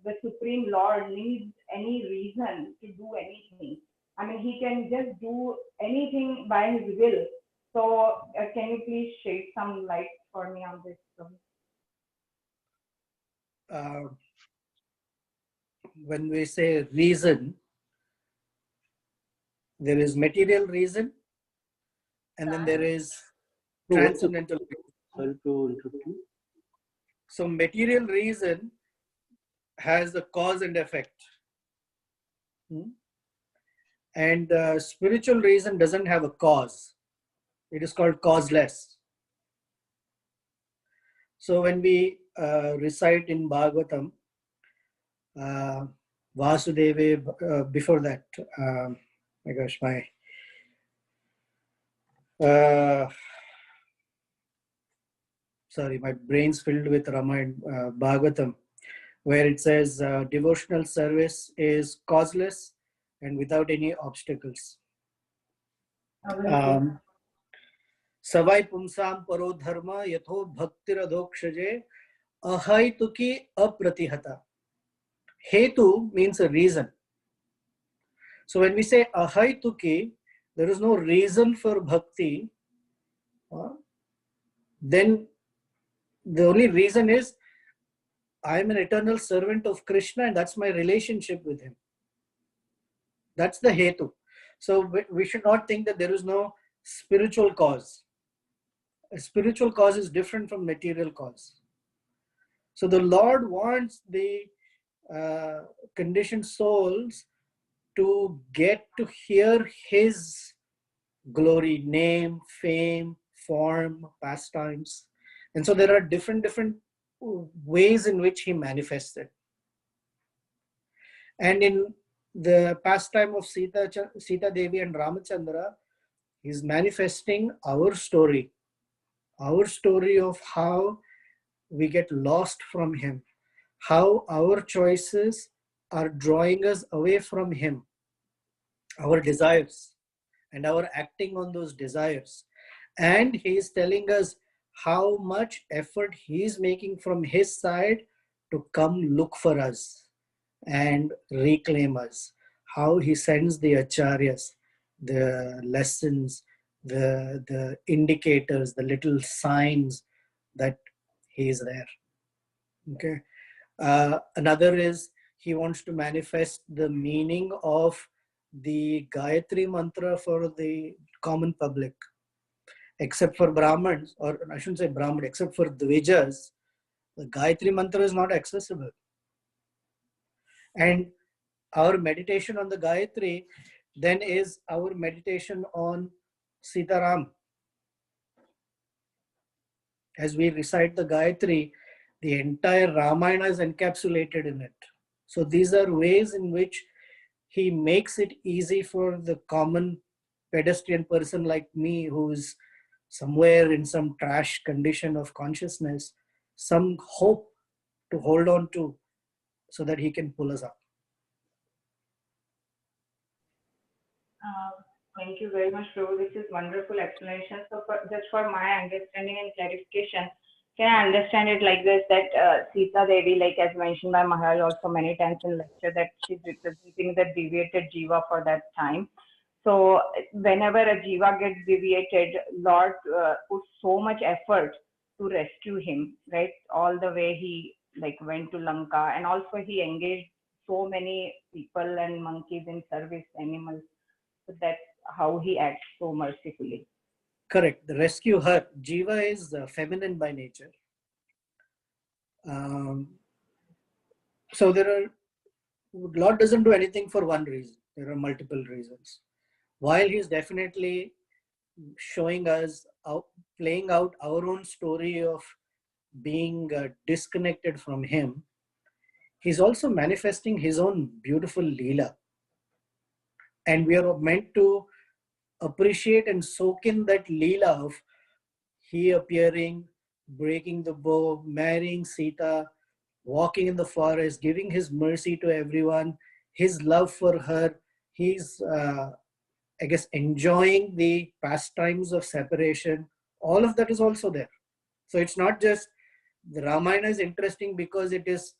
the Supreme Lord needs any reason to do anything. I mean, he can just do anything by his will. So can you please shed some light for me on this? When we say reason, there is material reason and then there is transcendental reason. So material reason has a cause and effect. And spiritual reason doesn't have a cause. It is called causeless. So when we recite in Bhagavatam, Vasudeva, before that, my gosh, sorry, my brain's filled with Rama and Bhagavatam, where it says devotional service is causeless and without any obstacles. Savai pumsam paro dharma yatho bhaktir adhokshaje ahaituki apratihata. Hetu means a reason. So when we say ahaituki, there is no reason for bhakti, then the only reason is I am an eternal servant of Krishna and that's my relationship with him. That's the hetu. So we should not think that there is no spiritual cause. A spiritual cause is different from material cause. So the Lord wants the conditioned souls to get to hear his glory, name, fame, form, pastimes. And so there are different ways in which he manifested. And in the pastime of Sita Devi and Ramachandra, he's manifesting our story of how we get lost from him, how our choices are drawing us away from him, our desires, and our acting on those desires. And he is telling us how much effort he is making from his side to come look for us. and reclaim us. How he sends the acharyas, the lessons, the indicators, the little signs that he is there. Okay. Another is he wants to manifest the meaning of the Gayatri mantra for the common public. Except for Brahmins, or I shouldn't say Brahmin, except for Dvijas, the Gayatri mantra is not accessible. And our meditation on the Gayatri then is our meditation on Sita Ram. As we recite the Gayatri, the entire Ramayana is encapsulated in it. So these are ways in which he makes it easy for the common pedestrian person like me, who's somewhere in some trash condition of consciousness, some hope to hold on to so that he can pull us up. Thank you very much, Prabhu. This is wonderful explanation. So just for my understanding and clarification, can I understand it like this, that Sita Devi, like as mentioned by Maharaj also many times in lecture, that she's representing the deviated jiva for that time. So whenever a jiva gets deviated, Lord puts so much effort to rescue him, right? All the way he like went to Lanka, and also he engaged so many people and monkeys in service animals. So that's how he acts so mercifully. Correct. The rescue her. Jiva is feminine by nature. So Lord doesn't do anything for one reason. There are multiple reasons. While he's definitely showing us, playing out our own story of being disconnected from him, he's also manifesting his own beautiful Leela. And we are meant to appreciate and soak in that Leela of he appearing, breaking the bow, marrying Sita, walking in the forest, giving his mercy to everyone, his love for her. He's, I guess, enjoying the pastimes of separation. All of that is also there. So it's not just, the Ramayana is interesting because it is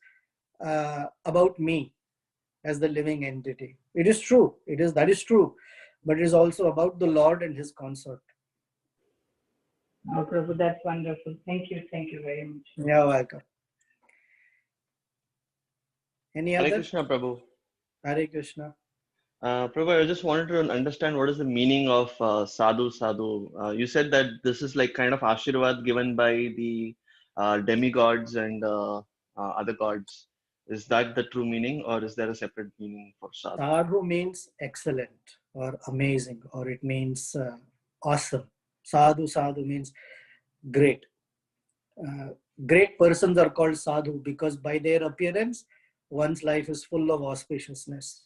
about me as the living entity. It is true. That is true. But it is also about the Lord and his consort. Oh, Prabhu, that's wonderful. Thank you very much. You're welcome. Any Hare other? Krishna, Prabhu. Hare Krishna. Prabhu, I just wanted to understand what is the meaning of sadhu sadhu. You said that this is like kind of ashirvad given by the demigods and other gods. Is that the true meaning, or is there a separate meaning for sadhu? Sadhu means excellent or amazing, or it means awesome. Sadhu means great. Great persons are called sadhu because by their appearance, one's life is full of auspiciousness.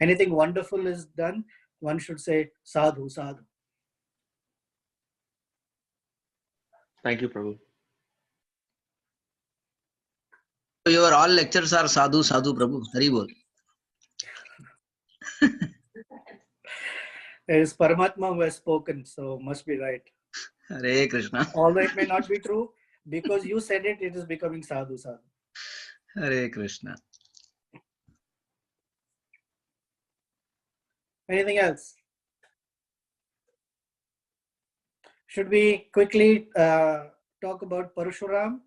Anything wonderful is done, one should say sadhu. Thank you, Prabhu. Your all lectures are sadhu, Prabhu. Hari bol. It is Paramatma who has spoken, so must be right. Hare Krishna. Although it may not be true, because you said it, it is becoming sadhu. Hare Krishna. Anything else? Should we quickly talk about Parashuram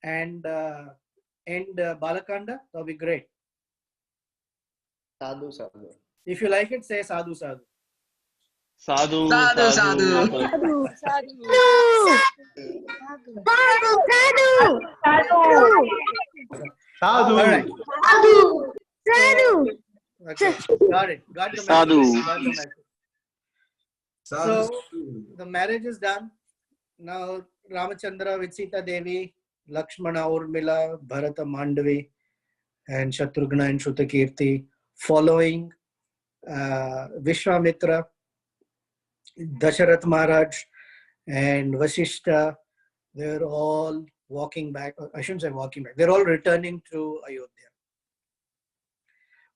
and end Balakanda? That would be great. Sadhu. If you like it, say sadhu. Sadhu, Sadhu, sadhu. sadhu. All right. Okay. Got it. Got the Sadhu. message. So the marriage is done. Now Ramachandra with Sita Devi, Lakshmana Urmila, Bharata Mandavi, and Shatrughna and Shrutakirti following Vishwamitra, Dasharath Maharaj, and Vasishta. They're all walking back. I shouldn't say walking back. They're all returning to Ayodhya.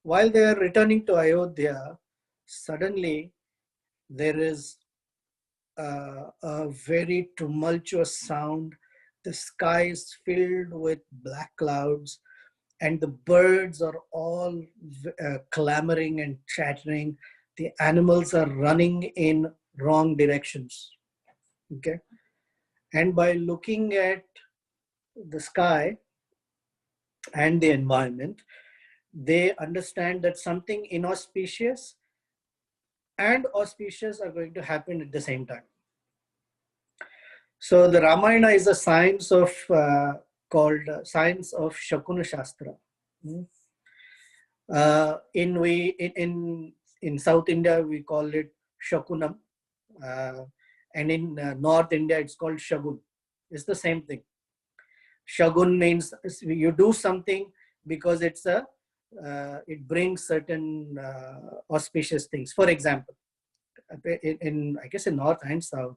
While they are returning to Ayodhya, suddenly there is a very tumultuous sound. The sky is filled with black clouds, and the birds are all clamoring and chattering. The animals are running in wrong directions. Okay. And by looking at the sky and the environment, they understand that something inauspicious and auspicious are going to happen at the same time. So the Ramayana is a science of called science of Shakuna Shastra. In South India we call it Shakunam, and in North India it's called Shagun. It's the same thing. Shagun means you do something because it brings certain auspicious things. For example, in I guess in North and South,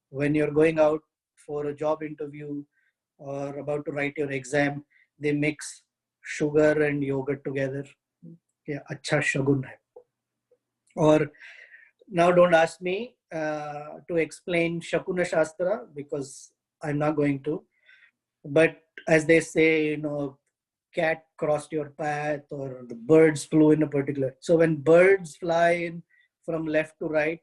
when you're going out for a job interview or about to write your exam, they mix sugar and yogurt together. Yeah, acha shagun hai. Or now don't ask me to explain Shakuna Shastra because I'm not going to. But as they say, cat crossed your path or the birds flew in a particular. So when birds fly in from left to right,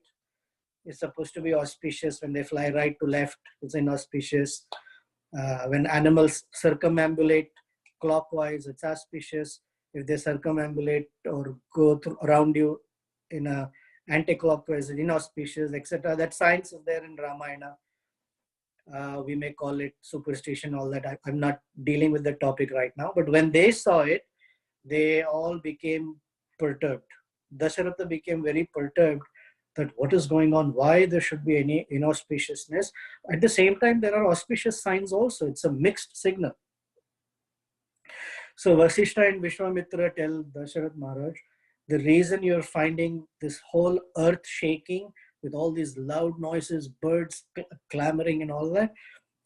it's supposed to be auspicious. When they fly right to left, it's inauspicious. When animals circumambulate clockwise, it's auspicious. If they circumambulate or go around you in a anti-clockwise, it's inauspicious, etc. That science is there in Ramayana. We may call it superstition, all that. I'm not dealing with the topic right now. But when they saw it, they all became perturbed. Dasharatha became very perturbed that what is going on, why there should be any inauspiciousness. At the same time, there are auspicious signs also. It's a mixed signal. So Vasishta and Vishwamitra tell Dasharath Maharaj, the reason you're finding this whole earth shaking with all these loud noises, birds clamoring and all that,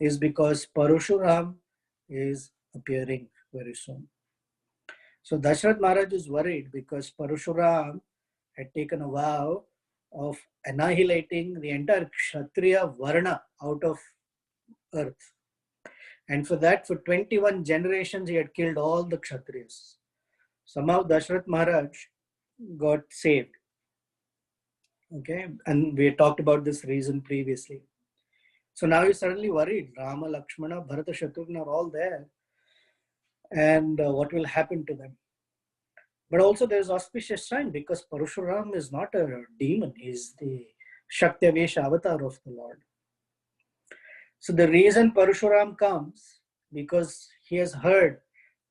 is because Parashuram is appearing very soon. So Dasharath Maharaj is worried because Parashuram had taken a vow of annihilating the entire Kshatriya Varna out of earth. And for that, for 21 generations, he had killed all the Kshatriyas. Somehow Dasharath Maharaj got saved. Okay, and we talked about this reason previously. So now he's suddenly worried. Rama, Lakshmana, Bharata, Shatrugna are all there. And what will happen to them? But also there's auspicious sign because Parashuram is not a demon. He's the Shaktavesha avatar of the Lord. So the reason Parashuram comes, because he has heard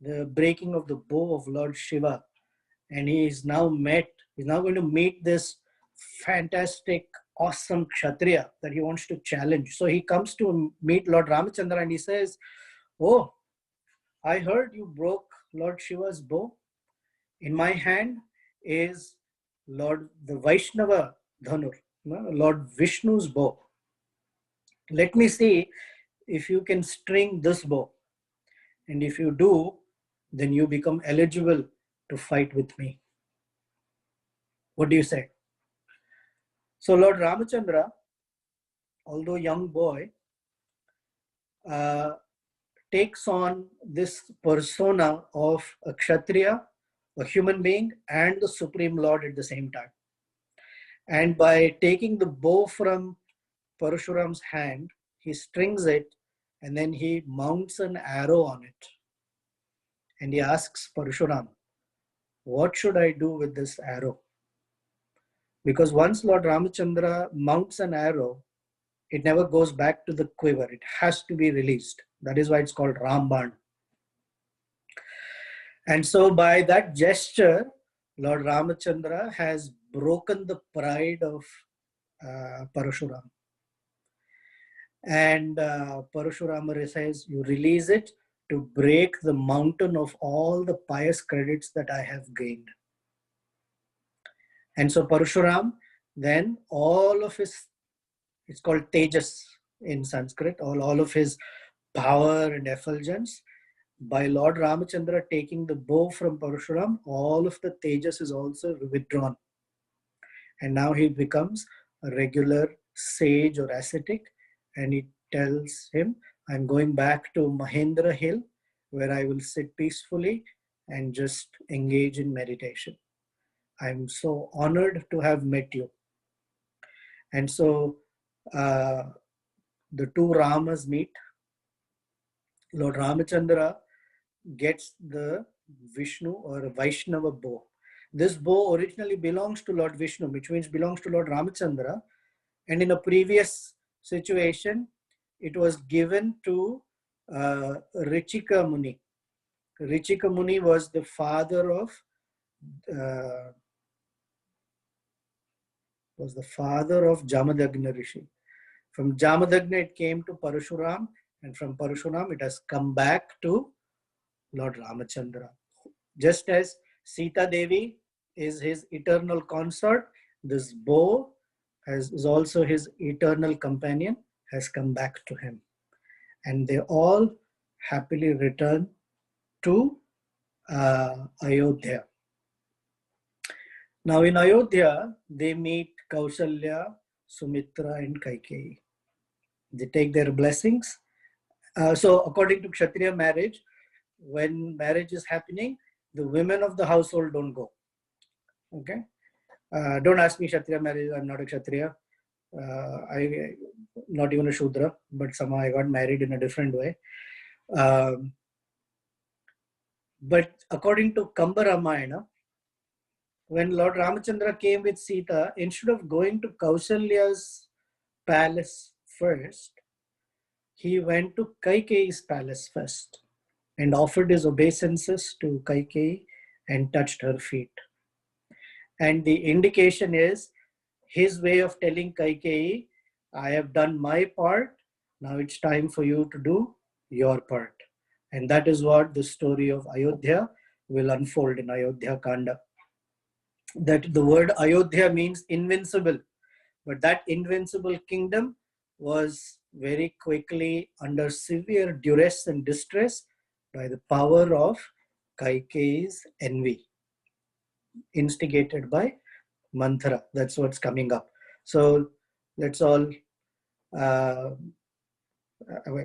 the breaking of the bow of Lord Shiva. And he's now going to meet this fantastic, awesome Kshatriya that he wants to challenge. So he comes to meet Lord Ramachandra and he says, oh, I heard you broke Lord Shiva's bow. In my hand is the Vaishnava Dhanur, Lord Vishnu's bow. Let me see if you can string this bow. And if you do, then you become eligible to fight with me. What do you say? So Lord Ramachandra, although young boy, takes on this persona of a Kshatriya, a human being, and the Supreme Lord at the same time. And by taking the bow from Parashuram's hand, he strings it and then he mounts an arrow on it. And he asks Parashuram, what should I do with this arrow? Because once Lord Ramachandra mounts an arrow, it never goes back to the quiver. It has to be released. That is why it's called Ramban. And so by that gesture, Lord Ramachandra has broken the pride of Parashuram. And Parashurama says, you release it to break the mountain of all the pious credits that I have gained. And so Parashuram, then all of his, it's called Tejas in Sanskrit, all of his power and effulgence, by Lord Ramachandra taking the bow from Parashuram, all of the Tejas is also withdrawn. And now he becomes a regular sage or ascetic, and he tells him, I'm going back to Mahendra Hill where I will sit peacefully and just engage in meditation. I'm so honored to have met you. And so the two Ramas meet. Lord Ramachandra gets the Vishnu or Vaishnava bow. This bow originally belongs to Lord Vishnu, which means belongs to Lord Ramachandra. And in a previous situation, it was given to Richika Muni. Richika Muni was the father of Jamadagna Rishi. From Jamadagna, it came to Parashuram, and from Parashuram, it has come back to Lord Ramachandra. Just as Sita Devi is his eternal consort, this bow is also his eternal companion, has come back to him. And they all happily return to Ayodhya. Now in Ayodhya, they meet Kausalya, Sumitra, and Kaikeyi. They take their blessings. So according to Kshatriya marriage, when marriage is happening, the women of the household don't go. Okay? Don't ask me Kshatriya marriage. I'm not a Kshatriya. I not even a Shudra, but somehow I got married in a different way. But according to Kamba Ramayana, when Lord Ramachandra came with Sita, instead of going to Kausalya's palace first, he went to Kaikeyi's palace first and offered his obeisances to Kaikeyi and touched her feet. And the indication is his way of telling Kaikeyi, I have done my part, now it's time for you to do your part. And that is what the story of Ayodhya will unfold in Ayodhya Kanda. That the word Ayodhya means invincible, but that invincible kingdom was very quickly under severe duress and distress by the power of Kaikeyi's envy, instigated by Manthara. That's what's coming up. So let's all,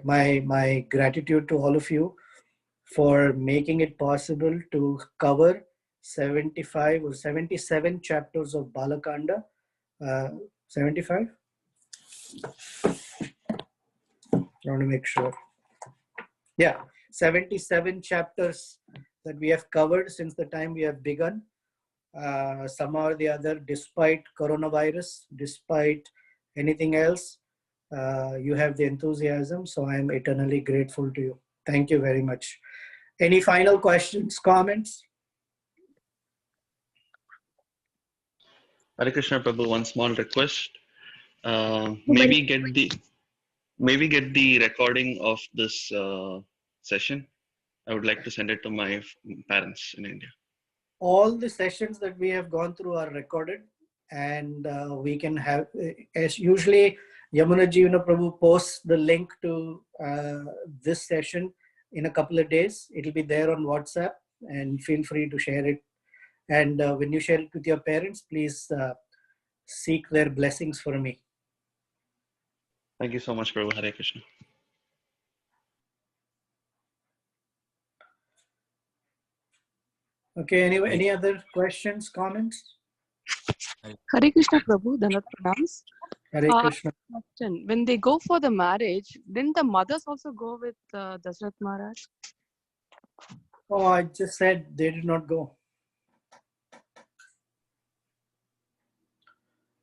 my gratitude to all of you for making it possible to cover 75 or 77 chapters of Balakanda. 75? I want to make sure. Yeah, 77 chapters that we have covered since the time we have begun. Somehow or the other, despite coronavirus, despite anything else, you have the enthusiasm. So I am eternally grateful to you. Thank you very much. Any final questions, comments? Hare Krishna Prabhu, one small request. Maybe get the recording of this session. I would like to send it to my parents in India. All the sessions that we have gone through are recorded, and we can have, as usually, Yamuna Jivana Prabhu posts the link to this session in a couple of days. It will be there on WhatsApp, and feel free to share it. And when you share it with your parents, please seek their blessings for me. Thank you so much, Prabhu. Hare Krishna. Okay, anyway, any other questions, comments? Hare Krishna Prabhu, Danat Pranams. Hare Krishna. Question. When they go for the marriage, didn't the mothers also go with Dasarath Maharaj? Oh, I just said they did not go.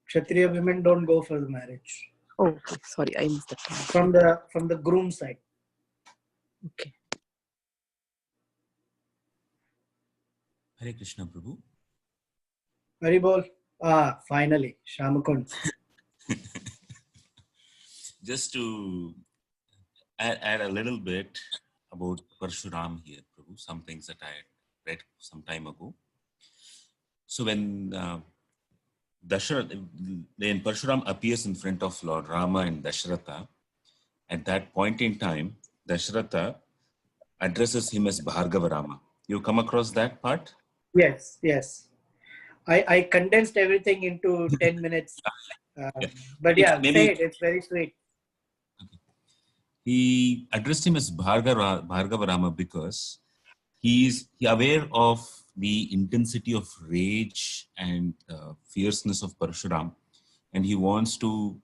Kshatriya women don't go for the marriage. Oh, okay. Sorry, I missed that. From the groom side. Okay. Hare Krishna Prabhu. Hari Bol. Finally, Shamakund. Just to add a little bit about Parshuram here, Prabhu, some things that I read some time ago. So when Parshuram appears in front of Lord Rama and Dasharatha, at that point in time, Dasharatha addresses him as Bhargava Rama. You come across that part? Yes, yes. I condensed everything into 10 minutes. But yeah, say it. It's very sweet. Okay. he addressed him as Bhargava Rama because he aware of the intensity of rage and fierceness of Parshuram, and he wants to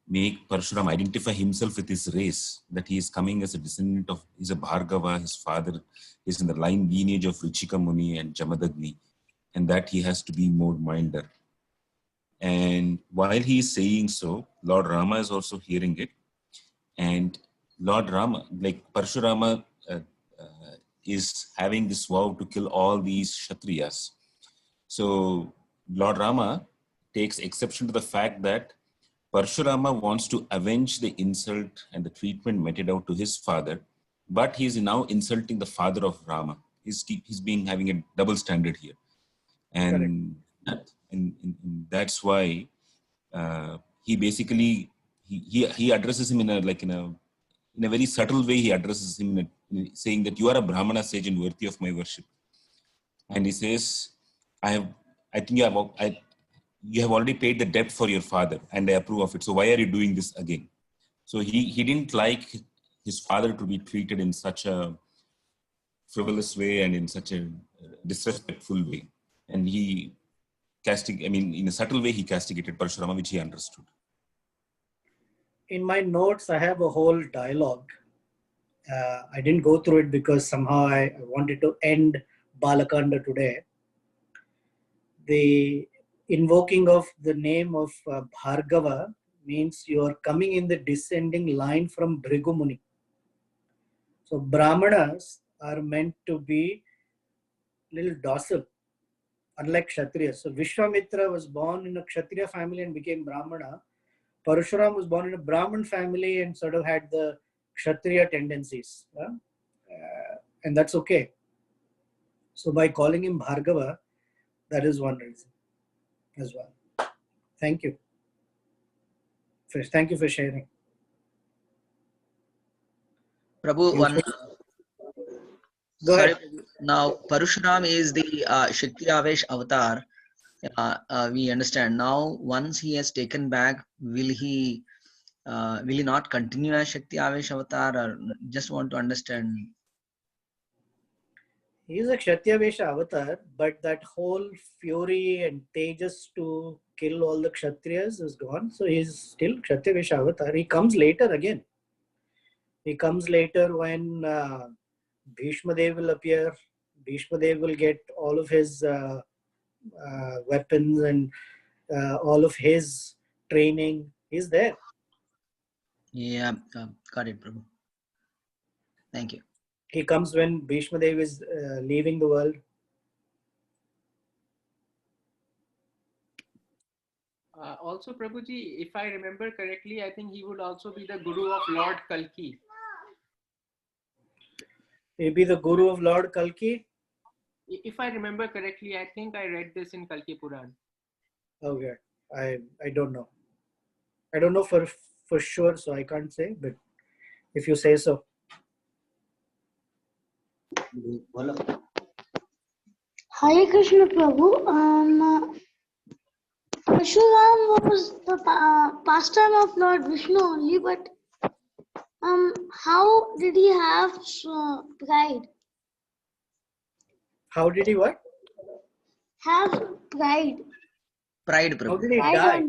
make Parshuram identify himself with his race, that he is coming as a descendant of, he's a Bhargava, his father is in the lineage of Ruchika Muni and Jamadagni, and that he has to be more milder. And while he is saying so, Lord Rama is also hearing it. And Lord Rama, like Parshurama, is having this vow to kill all these Kshatriyas. So Lord Rama takes exception to the fact that Parshurama wants to avenge the insult and the treatment meted out to his father, but he is now insulting the father of Rama. He's being having a double standard here. And that's why he basically he addresses him in a very subtle way. He addresses him saying that you are a Brahmana sage and worthy of my worship. And he says, I think you have already paid the debt for your father, and I approve of it. So why are you doing this again? So he didn't like his father to be treated in such a frivolous way and in such a disrespectful way. And in a subtle way, he castigated Parshurama, which he understood. In my notes, I have a whole dialogue. I didn't go through it because somehow I wanted to end Balakanda today. The invoking of the name of Bhargava means you are coming in the descending line from Bhrigu Muni. So Brahmanas are meant to be little docile, unlike Kshatriyas. So Vishwamitra was born in a Kshatriya family and became Brahmana. Parashuram was born in a Brahmin family and sort of had the Kshatriya tendencies. And that's okay. So by calling him Bhargava, that is one reason as well. Thank you. Thank you for sharing. Prabhu, one. Go ahead. Now, Parashuram is the Shakti Avesh avatar. We understand. Now, once he has taken back, will he not continue as Shakti Avesh avatar, or just want to understand? He is a Kshatriyavesha avatar, but that whole fury and tejas to kill all the Kshatriyas is gone. So he is still Kshatriyavesha avatar. He comes later again. He comes later when Bhishma Dev will appear. Bhishma Dev will get all of his weapons and all of his training. He's there. Yeah, got it, Prabhu. Thank you. He comes when Bhishma Dev is leaving the world. Also, Prabhuji, if I remember correctly, I think he would also be the guru of Lord Kalki. He'll be the guru of Lord Kalki? If I remember correctly, I think I read this in Kalki Puran. Okay, I don't know. I don't know for sure, so I can't say, but if you say so. Hare Krishna Prabhu. Parshuram was the pastime of Lord Vishnu only, but how did he have pride? How did he what? Have pride. Pride, Prabhu. How did he die?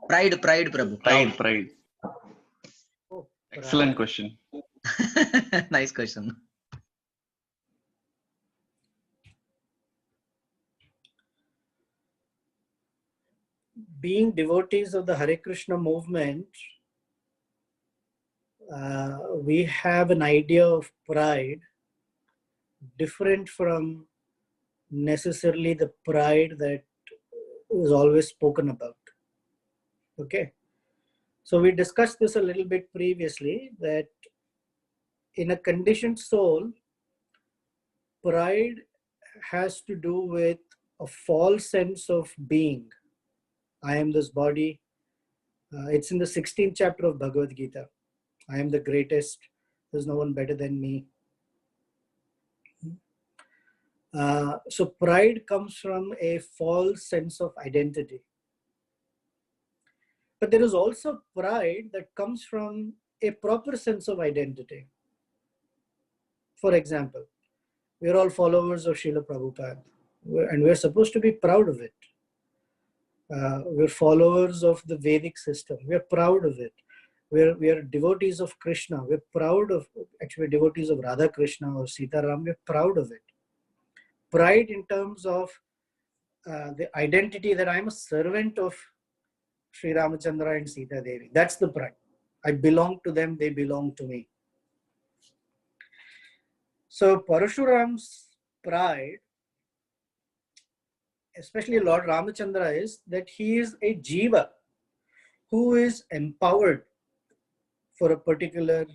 Pride, Prabhu. Pride. Oh, Excellent question. Nice question. Being devotees of the Hare Krishna movement, we have an idea of pride different from necessarily the pride that is always spoken about. Okay. So we discussed this a little bit previously, that in a conditioned soul, pride has to do with a false sense of being. I am this body. It's in the 16th chapter of Bhagavad Gita. I am the greatest. There's no one better than me. So pride comes from a false sense of identity. But there is also pride that comes from a proper sense of identity. For example, we are all followers of Srila Prabhupada, and we're supposed to be proud of it. We're followers of the Vedic system. We're proud of it. We are devotees of Krishna. We're proud of, actually, devotees of Radha Krishna or Sita Ram. We're proud of it. Pride in terms of the identity that I'm a servant of Sri Ramachandra and Sita Devi. That's the pride. I belong to them, they belong to me. So Parashuram's pride, especially Lord Ramachandra, is that he is a jiva who is empowered for a particular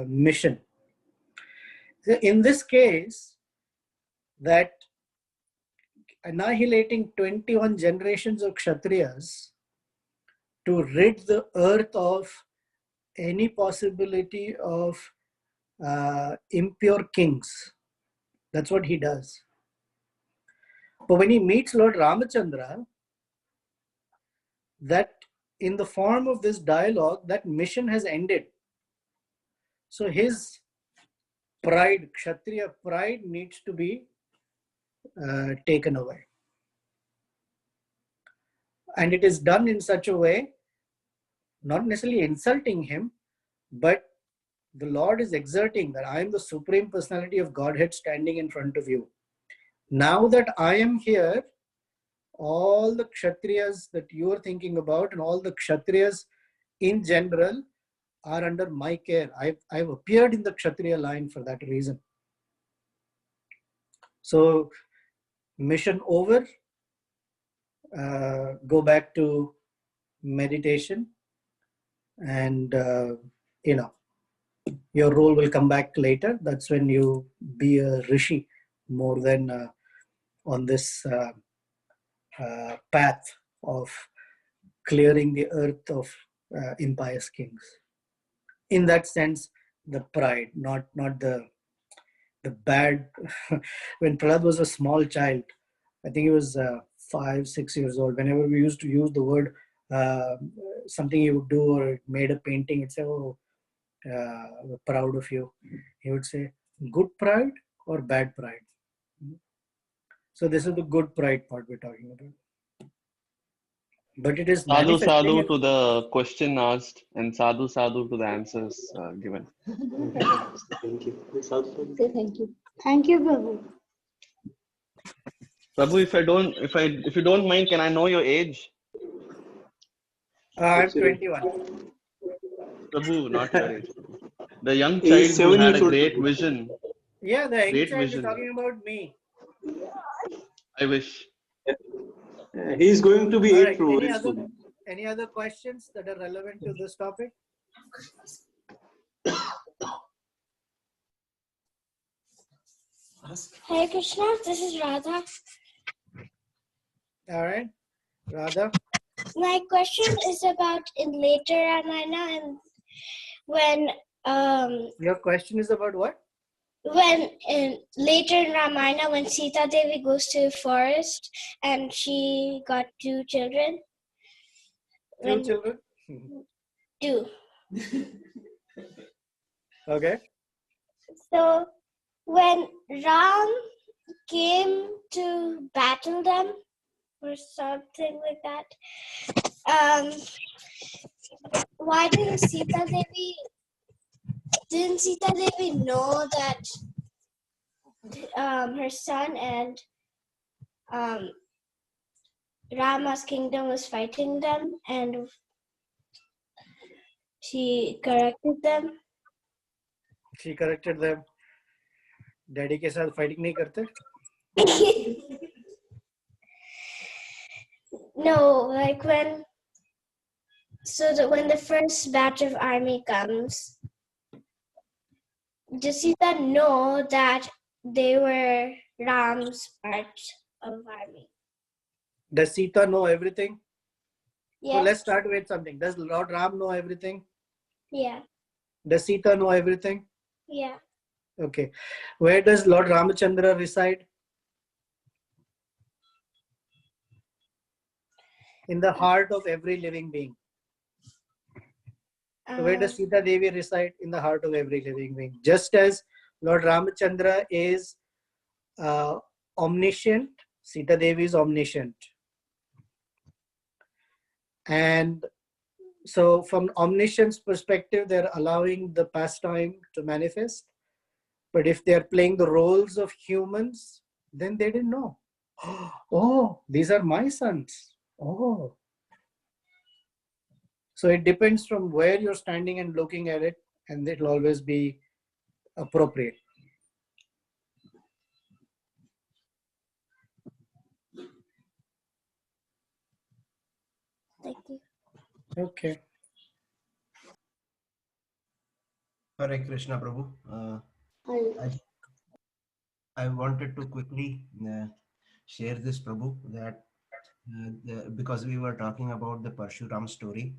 mission. In this case, that annihilating 21 generations of Kshatriyas to rid the earth of any possibility of impure kings. That's what he does. But when he meets Lord Ramachandra, that in the form of this dialogue, that mission has ended. So his pride, Kshatriya pride, needs to be taken away. And it is done in such a way, not necessarily insulting him, but the Lord is exerting that I am the Supreme Personality of Godhead standing in front of you. Now that I am here, all the Kshatriyas that you are thinking about and all the Kshatriyas in general are under my care. I've appeared in the Kshatriya line for that reason. So, mission over, go back to meditation, and your role will come back later. That's when you be a rishi more than on this path of clearing the earth of impious kings. In that sense, the pride, not the bad. When Prahlad was a small child, I think he was 5, 6 years old. Whenever we used to use the word something he would do or made a painting, he'd say, "Oh, we're proud of you." He would say, "Good pride or bad pride?" So this is the good pride part we're talking about. But it is Sadhu sadhu to the question asked, and sadhu sadhu to the answers given. Thank you. Thank you. Thank you, Prabhu. Prabhu, if you don't mind, can I know your age? I'm 21. Prabhu, not your age. The young He child is who 7 had years a old. great vision. Yeah, the young Great child is vision. talking about me. I wish. He is going to be All 8 right. very soon. Any other questions that are relevant to this topic? Hare Krishna, this is Radha. All right, Radha. My question is about in later Ramayana and when Your question is about what? when in later in Ramayana when Sita Devi goes to the forest and she got 2 children. Two children? 2. Okay. So when Ram came to battle them or something like that, why didn't Sita Devi know that her son and Rama's kingdom was fighting them, and she corrected them? She corrected them. Daddy के साथ fighting नहीं करते? No, like when the first batch of army comes, does Sita know that they were Ram's part of army? Does Sita know everything? Yes. So let's start with something. Does Lord Ram know everything? Yeah. Does Sita know everything? Yeah. Okay. Where does Lord Ramachandra reside? In the heart of every living being. So where does Sita Devi reside? In the heart of every living being. Just as Lord Ramachandra is omniscient, Sita Devi is omniscient. And so from omniscience perspective, they're allowing the pastime to manifest. But if they're playing the roles of humans, then they didn't know. Oh, these are my sons. Oh. So it depends from where you're standing and looking at it, and it'll always be appropriate. Thank you. Okay. Hare Krishna, Prabhu. I wanted to quickly share this, Prabhu, that because we were talking about the Parshuram story.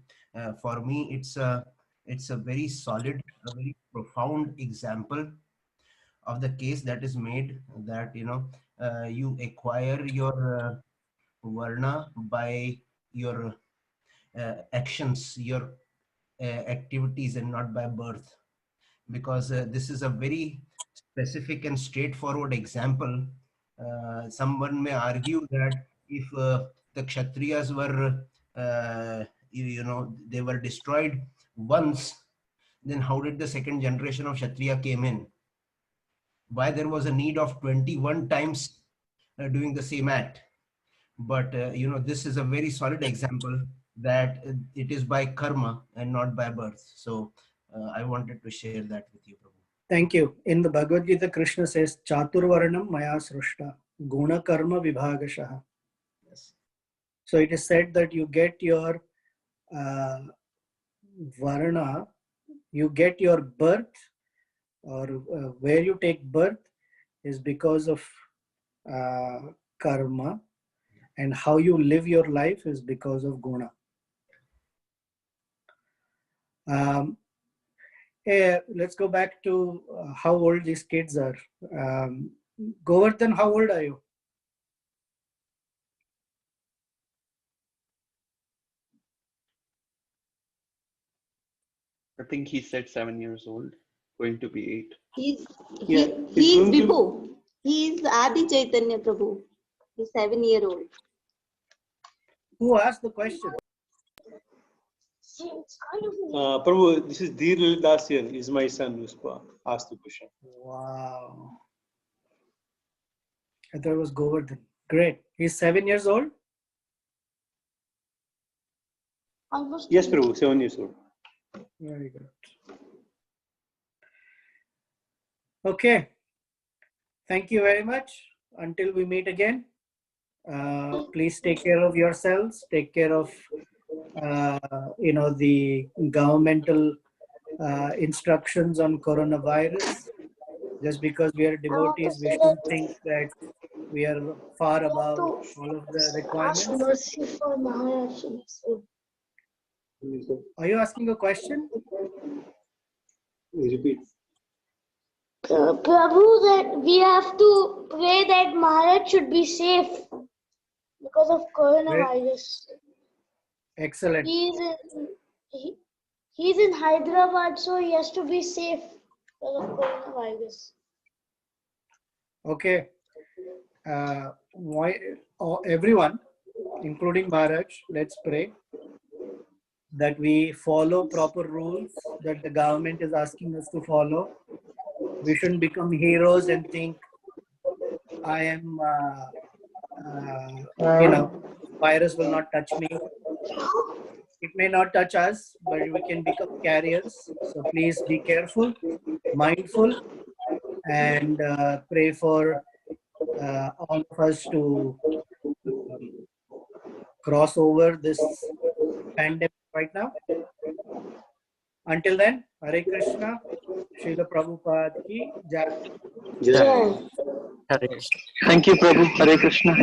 For me, it's a very solid, a very profound example of the case that is made that, you acquire your varna by your actions, your activities, and not by birth. Because this is a very specific and straightforward example. Someone may argue that if the Kshatriyas were, they were destroyed once, then how did the second generation of Kshatriya came in? Why there was a need of 21 times doing the same act? But, this is a very solid example that it is by karma and not by birth. So I wanted to share that with you, Prabhu. Thank you. In the Bhagavad Gita, Krishna says, Chaturvarnam maya srushta, guna karma vibhagashaha. Yes. So it is said that you get your varna, you get your birth, or where you take birth is because of karma, and how you live your life is because of guna. Let's go back to how old these kids are. Govardhan, how old are you? I think he said 7 years old, going to be 8. He's he's Vibhu. He is Adi Chaitanya Prabhu. He's 7-year-old. Who asked the question? Prabhu, this is Dheer Dasyan, is my son who asked the question. Wow. I thought it was Govardhan. Great. He's 7 years old? Almost. Yes, Prabhu, 7 years old. Very good. Okay. Thank you very much. Until we meet again, please take care of yourselves. Take care of, the governmental instructions on coronavirus. Just because we are devotees, we shouldn't think that we are far above all of the requirements. Ask mercy for Maharaj. Are you asking a question? Repeat. Prabhu, that we have to pray that Maharaj should be safe because of coronavirus. Excellent. He's in Hyderabad, so he has to be safe because of coronavirus. Okay. Everyone, including Maharaj, let's pray that we follow proper rules that the government is asking us to follow. We shouldn't become heroes and think, I am, virus will not touch me. It may not touch us, but we can become carriers. So please be careful, mindful, and pray for all of us to cross over this pandemic right now. Until then, Hare Krishna, Srila Prabhupada ki Jai. Jai. Thank you, Prabhu. Hare Krishna.